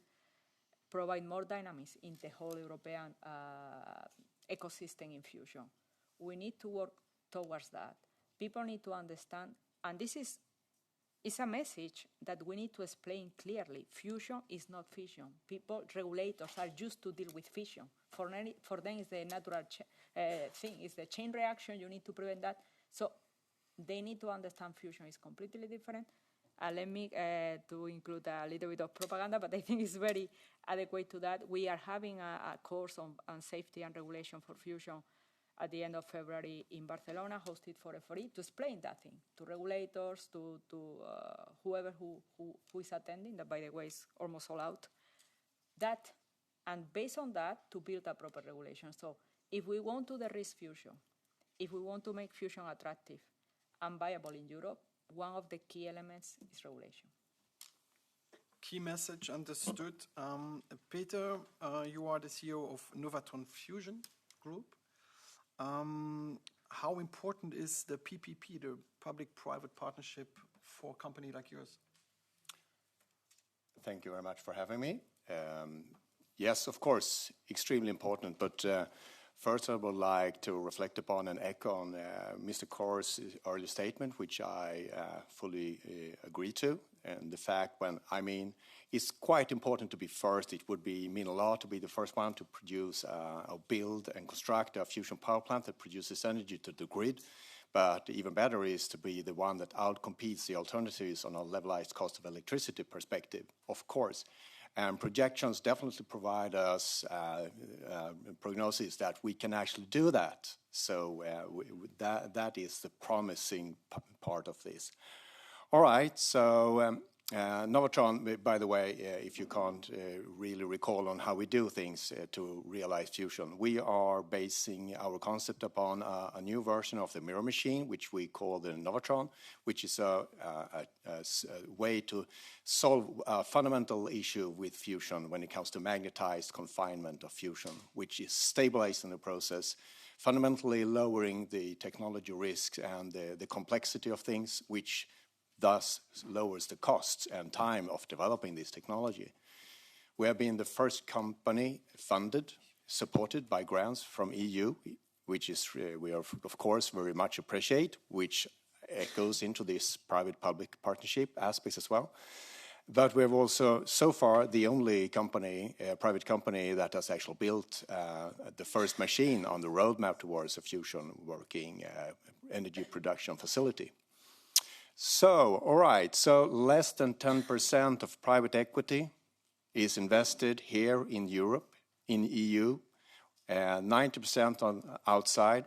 provide more dynamism in the whole European ecosystem in fusion. We need to work towards that. People need to understand, and this is a message that we need to explain clearly. Fusion is not fission. People, regulators are used to deal with fission. For them, it's the natural thing. It's the chain reaction. You need to prevent that. So they need to understand fusion is completely different. Let me to include a little bit of propaganda, but I think it's very adequate to that. We are having a course on safety and regulation for fusion at the end of February in Barcelona, hosted for FIA, to explain that thing to regulators, to whoever who is attending, that by the way is almost all out. That, and based on that, to build a proper regulation. So if we want to de-risk fusion, if we want to make fusion attractive and viable in Europe, one of the key elements is regulation. Key message understood. Peter, you are the CEO of Novatron Fusion Group. How important is the PPP, the public-private partnership, for a company like yours? Thank you very much for having me. Yes, of course, extremely important. But first, I would like to reflect upon and echo on Mr. Kor's earlier statement, which I fully agree to. And the fact it's quite important to be first. It would mean a lot to be the first one to produce or build and construct a fusion power plant that produces energy to the grid. But even better is to be the one that outcompetes the alternatives on a levelized cost of electricity perspective, of course. And projections definitely provide us prognosis that we can actually do that. So that is the promising part of this. All right, so Novatron, by the way, if you can't really recall on how we do things to realize fusion, we are basing our concept upon a new version of the mirror machine, which we call the Novatron, which is a way to solve a fundamental issue with fusion when it comes to magnetized confinement of fusion, which is stabilizing the process, fundamentally lowering the technology risks and the complexity of things, which thus lowers the costs and time of developing this technology. We have been the first company funded, supported by grants from EU, which is we are, of course, very much appreciate, which echoes into this private-public partnership aspects as well. But we're also, so far, the only company, private company that has actually built the first machine on the roadmap towards a fusion working energy production facility. So, all right, so less than 10% of private equity is invested here in Europe in EU, 90% on outside,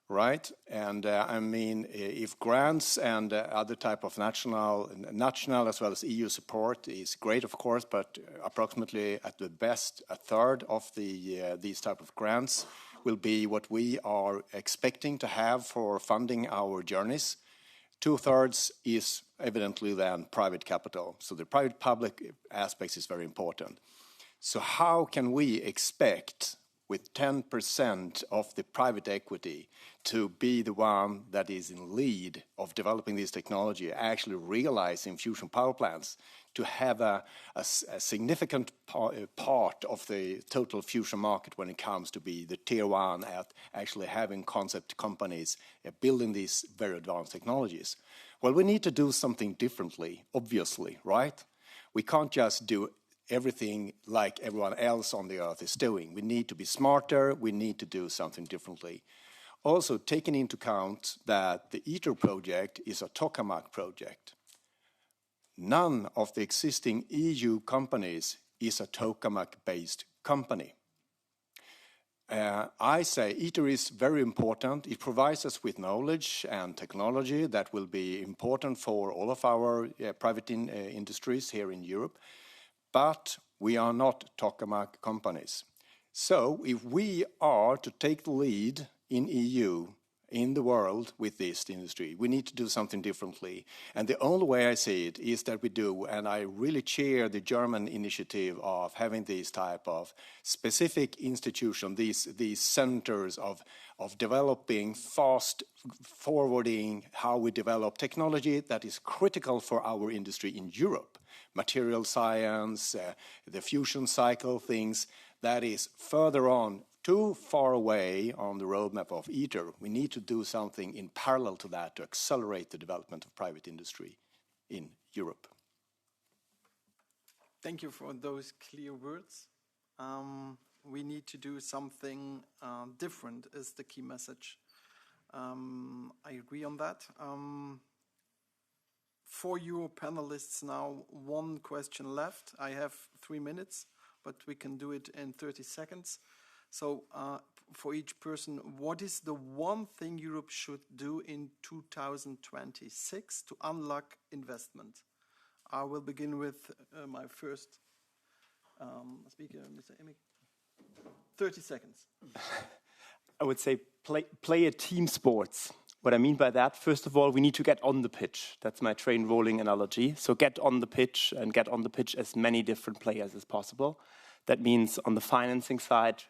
right? And I mean, if grants and other type of national as well as EU support is great, of course, but approximately at the best a third of these type of grants will be what we are expecting to have for funding our journeys. 2/3 is evidently then private capital. So the private-public aspects is very important. So how can we expect with 10% of the private equity to be the one that is in lead of developing this technology, actually realizing fusion power plants, to have a significant part of the total fusion market when it comes to be the tier one at actually having concept companies building these very advanced technologies? Well, we need to do something differently, obviously, right? We can't just do everything like everyone else on the earth is doing. We need to be smarter, we need to do something differently. Also, taking into account that the ITER project is a tokamak project. None of the existing EU companies is a tokamak-based company. I say ITER is very important. It provides us with knowledge and technology that will be important for all of our private industries here in Europe. But we are not tokamak companies. So if we are to take the lead in EU, in the world with this industry, we need to do something differently. And the only way I see it is that we do, and I really cheer the German initiative of having these type of specific institutions, these centers of developing fast forwarding how we develop technology that is critical for our industry in Europe. Material science, the fusion cycle things, that is further on, too far away on the roadmap of ITER. We need to do something in parallel to that to accelerate the development of private industry in Europe. Thank you for those clear words. We need to do something different is the key message. I agree on that. For you panelists now, one question left. I have 3 minutes, but we can do it in 30 seconds. So for each person, what is the one thing Europe should do in 2026 to unlock investment? I will begin with my first speaker, Mr. Emick. 30 seconds. I would say play a team sports. What I mean by that, first of all, we need to get on the pitch. That's my train rolling analogy. So get on the pitch and get on the pitch as many different players as possible. That means on the financing side,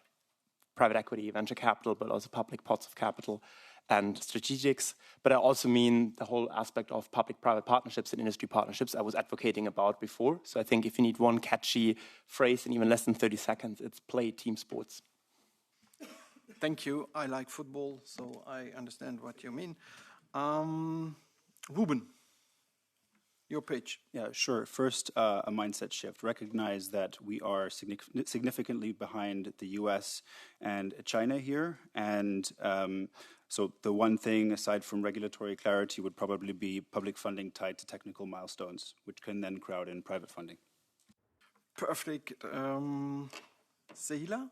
private equity, venture capital, but also public pots of capital and strategics. But I also mean the whole aspect of public-private partnerships and industry partnerships I was advocating about before. So I think if you need one catchy phrase in even less than 30 seconds, it's play team sports. Thank you. I like football, so I understand what you mean. Ruben, your page. Yeah, sure. First, a mindset shift. Recognize that we are significantly behind the US and China here. And so the one thing, aside from regulatory clarity, would probably be public funding tied to technical milestones, which can then crowd in private funding. Perfect. Sehila?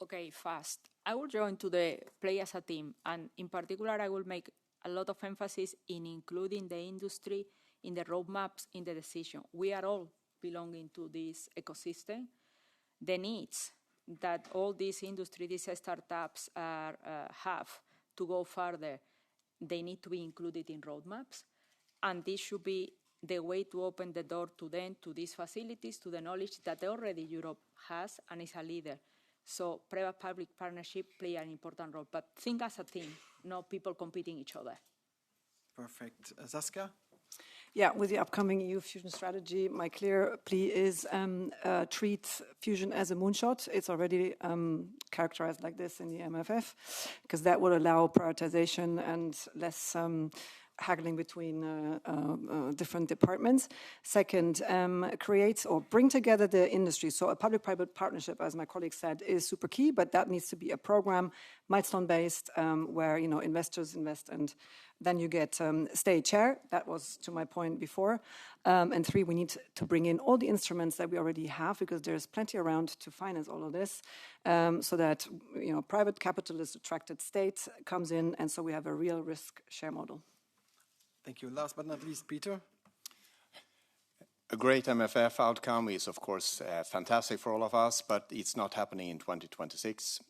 Okay, fast. I will join to the play as a team, and in particular, I will make a lot of emphasis in including the industry in the roadmaps, in the decision. We are all belonging to this ecosystem. The needs that all these industry, these startups have to go further, they need to be included in roadmaps, and this should be the way to open the door to them, to these facilities, to the knowledge that already Europe has and is a leader. So private-public partnership play an important role, but think as a team, not people competing each other. Perfect. Saskia? Yeah, with the upcoming EU fusion strategy, my clear plea is treat fusion as a moonshot. It's already characterized like this in the MFF, because that will allow prioritization and less haggling between different departments. Second, create or bring together the industry. So a public-private partnership, as my colleague said, is super key, but that needs to be a program, milestone-based, where investors invest and then you get state chair. That was to my point before. And three, we need to bring in all the instruments that we already have, because there's plenty around to finance all of this, so that private capitalist attracted state comes in, and so we have a real risk share model. Thank you. Last but not least, Peter. A great MFF outcome is, of course, fantastic for all of us, but it's not happening in 2026.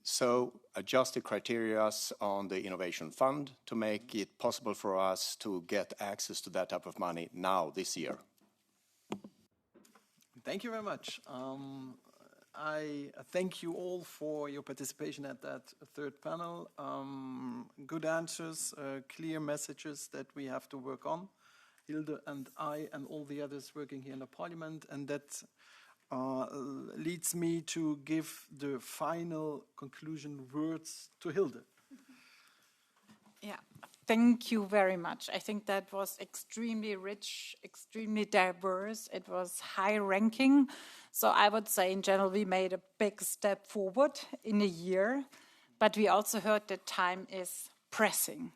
So adjust the criteria on the Innovation Fund to make it possible for us to get access to that type of money now, this year. Thank you very much. I thank you all for your participation at that third panel. Good answers, clear messages that we have to work on. Hilde and I and all the others working here in the Parliament, and that leads me to give the final conclusion words to Hilde. Yeah, thank you very much. I think that was extremely rich, extremely diverse. It was high-ranking. So I would say, in general, we made a big step forward in a year, but we also heard that time is pressing.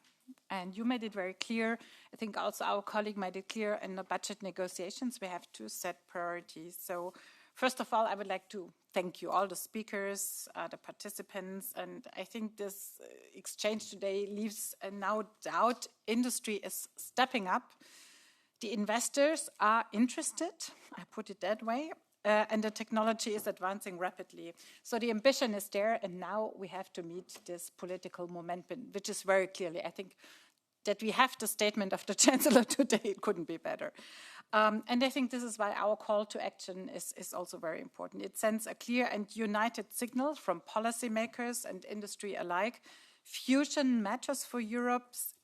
And you made it very clear. I think also our colleague made it clear in the budget negotiations, we have to set priorities. So first of all, I would like to thank you, all the speakers, the participants. And I think this exchange today leaves no doubt industry is stepping up. The investors are interested, I put it that way, and the technology is advancing rapidly. So the ambition is there, and now we have to meet this political momentum, which is very clearly, I think, that we have the statement of the Chancellor today. It couldn't be better. And I think this is why our call to action is also very important. It sends a clear and united signal from policymakers and industry alike. Fusion matters for Europe's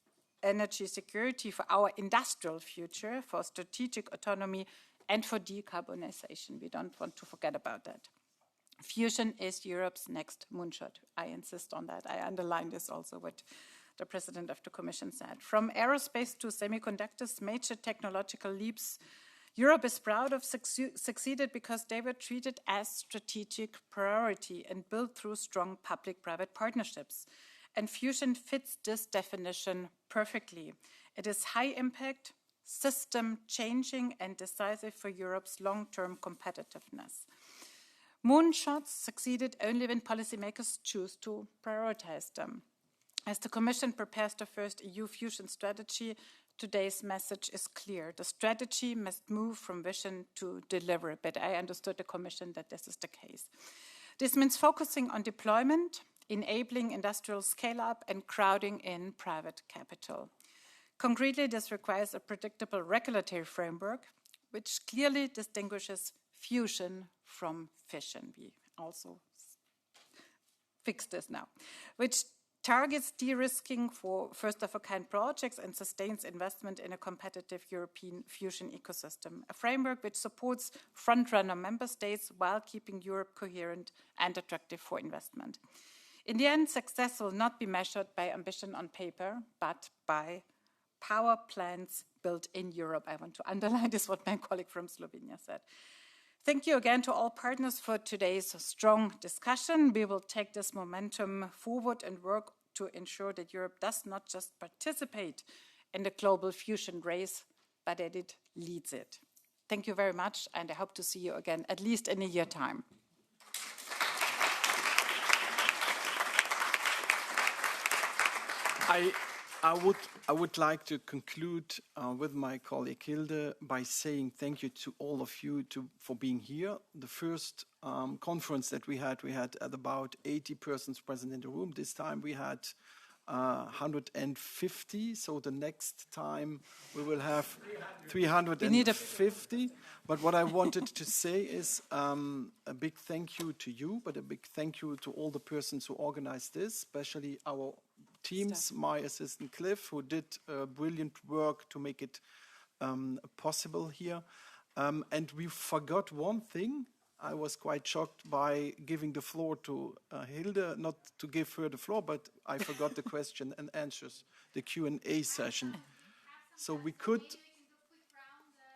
energy security, for our industrial future, for strategic autonomy, and for decarbonization. We don't want to forget about that. Fusion is Europe's next moonshot. I insist on that. I underline this also what the President of the Commission said. From aerospace to semiconductors, major technological leaps, Europe is proud of succeeded because they were treated as strategic priority and built through strong public-private partnerships. And fusion fits this definition perfectly. It is high impact, system-changing, and decisive for Europe's long-term competitiveness. Moonshots succeeded only when policymakers choose to prioritize them. As the Commission prepares the first EU fusion strategy, today's message is clear. The strategy must move from vision to delivery, but I understood the Commission that this is the case. This means focusing on deployment, enabling industrial scale-up, and crowding in private capital. Concretely, this requires a predictable regulatory framework, which clearly distinguishes fusion from fission. We also fix this now, which targets de-risking for first-of-a-kind projects and sustains investment in a competitive European fusion ecosystem, a framework which supports front-runner member states while keeping Europe coherent and attractive for investment. In the end, success will not be measured by ambition on paper, but by power plants built in Europe. I want to underline this, what my colleague from Slovenia said. Thank you again to all partners for today's strong discussion. We will take this momentum forward and work to ensure that Europe does not just participate in the global fusion race, but that it leads it. Thank you very much, and I hope to see you again, at least in a year's time. I would like to conclude with my colleague Hilde by saying thank you to all of you for being here. The first conference that we had at about 80 persons present in the room. This time we had 150, so the next time we will have 350. But what I wanted to say is a big thank you to you, but a big thank you to all the persons who organized this, especially our teams, my assistant Cliff, who did brilliant work to make it possible here. And we forgot one thing. I was quite shocked by giving the floor to Hilde, not to give her the floor, but I forgot the question and answers, the Q&A session. So we could,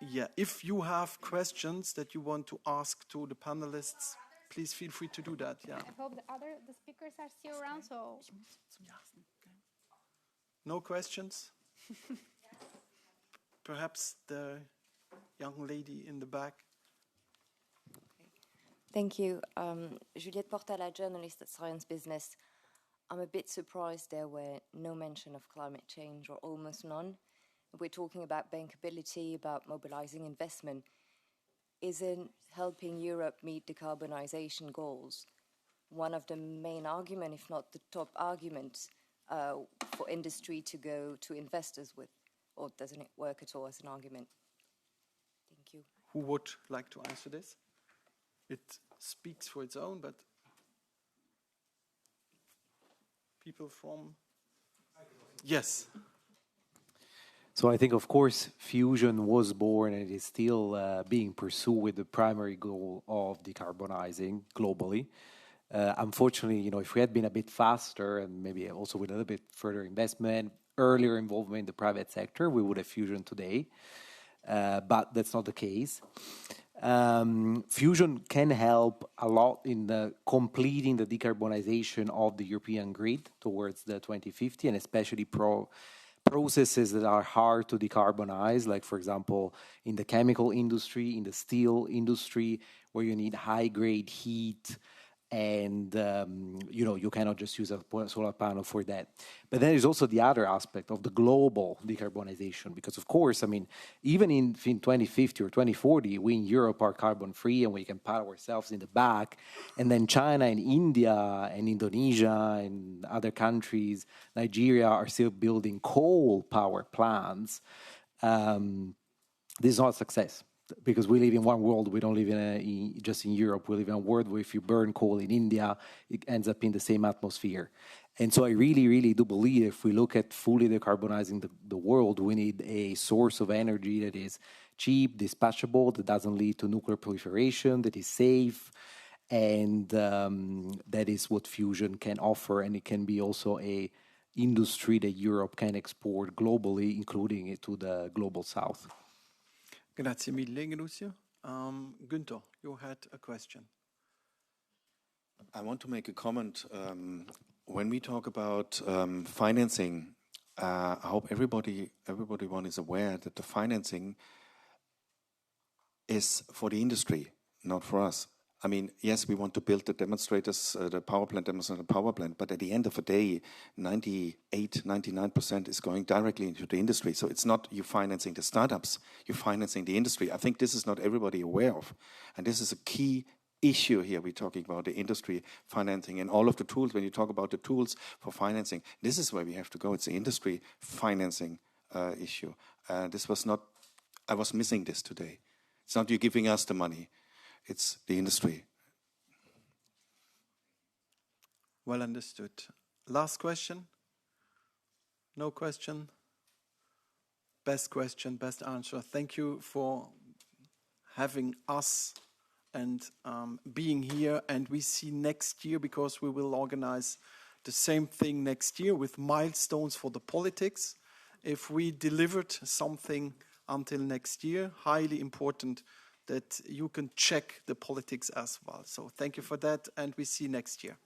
yeah, if you have questions that you want to ask to the panelists, please feel free to do that, yeah. I hope the speakers are still around, so... No questions? Perhaps the young lady in the back. Thank you. Juliette Portal, journalist at Science Business. I'm a bit surprised there were no mention of climate change, or almost none. We're talking about bankability, about mobilizing investment. Isn't helping Europe meet decarbonization goals one of the main arguments, if not the top arguments, for industry to go to investors with? Or doesn't it work at all as an argument? Thank you. Who would like to answer this? It speaks for its own, but people from... Yes. So I think, of course, fusion was born and is still being pursued with the primary goal of decarbonizing globally. Unfortunately, if we had been a bit faster and maybe also with a little bit further investment, earlier involvement in the private sector, we would have fusion today. But that's not the case. Fusion can help a lot in completing the decarbonization of the European grid towards the 2050, and especially processes that are hard to decarbonize, like, for example, in the chemical industry, in the steel industry, where you need high-grade heat, and you cannot just use a solar panel for that. But then there's also the other aspect of the global decarbonization, because of course, even in 2050 or 2040, we in Europe are carbon free and we can pat ourselves in the back, and then China and India and Indonesia and other countries, Nigeria, are still building coal power plants. This is not a success, because we live in one world. We don't live just in Europe. We live in a world where if you burn coal in India, it ends up in the same atmosphere. And so I really, really do believe if we look at fully decarbonizing the world, we need a source of energy that is cheap, dispatchable, that doesn't lead to nuclear proliferation, that is safe, and that is what fusion can offer. And it can be also a industry that Europe can export globally, including it to the global south. Grazie mille, Lucio. Günther, you had a question. I want to make a comment. When we talk about financing, I hope everyone is aware that the financing is for the industry, not for us. Yes, we want to build the demonstrators, the power plant, but at the end of the day, 99% is going directly into the industry. So it's not you financing the startups, you're financing the industry. I think this is not everybody aware of. And this is a key issue here. We're talking about the industry financing and all of the tools. When you talk about the tools for financing, this is where we have to go. It's the industry financing issue. I was missing this today. It's not you giving us the money. It's the industry. Well understood. Last question? No question? Best question, best answer. Thank you for having us and being here. And we see next year, because we will organize the same thing next year with milestones for the politics. If we delivered something until next year, highly important that you can check the politics as well. So thank you for that, and we see you next year.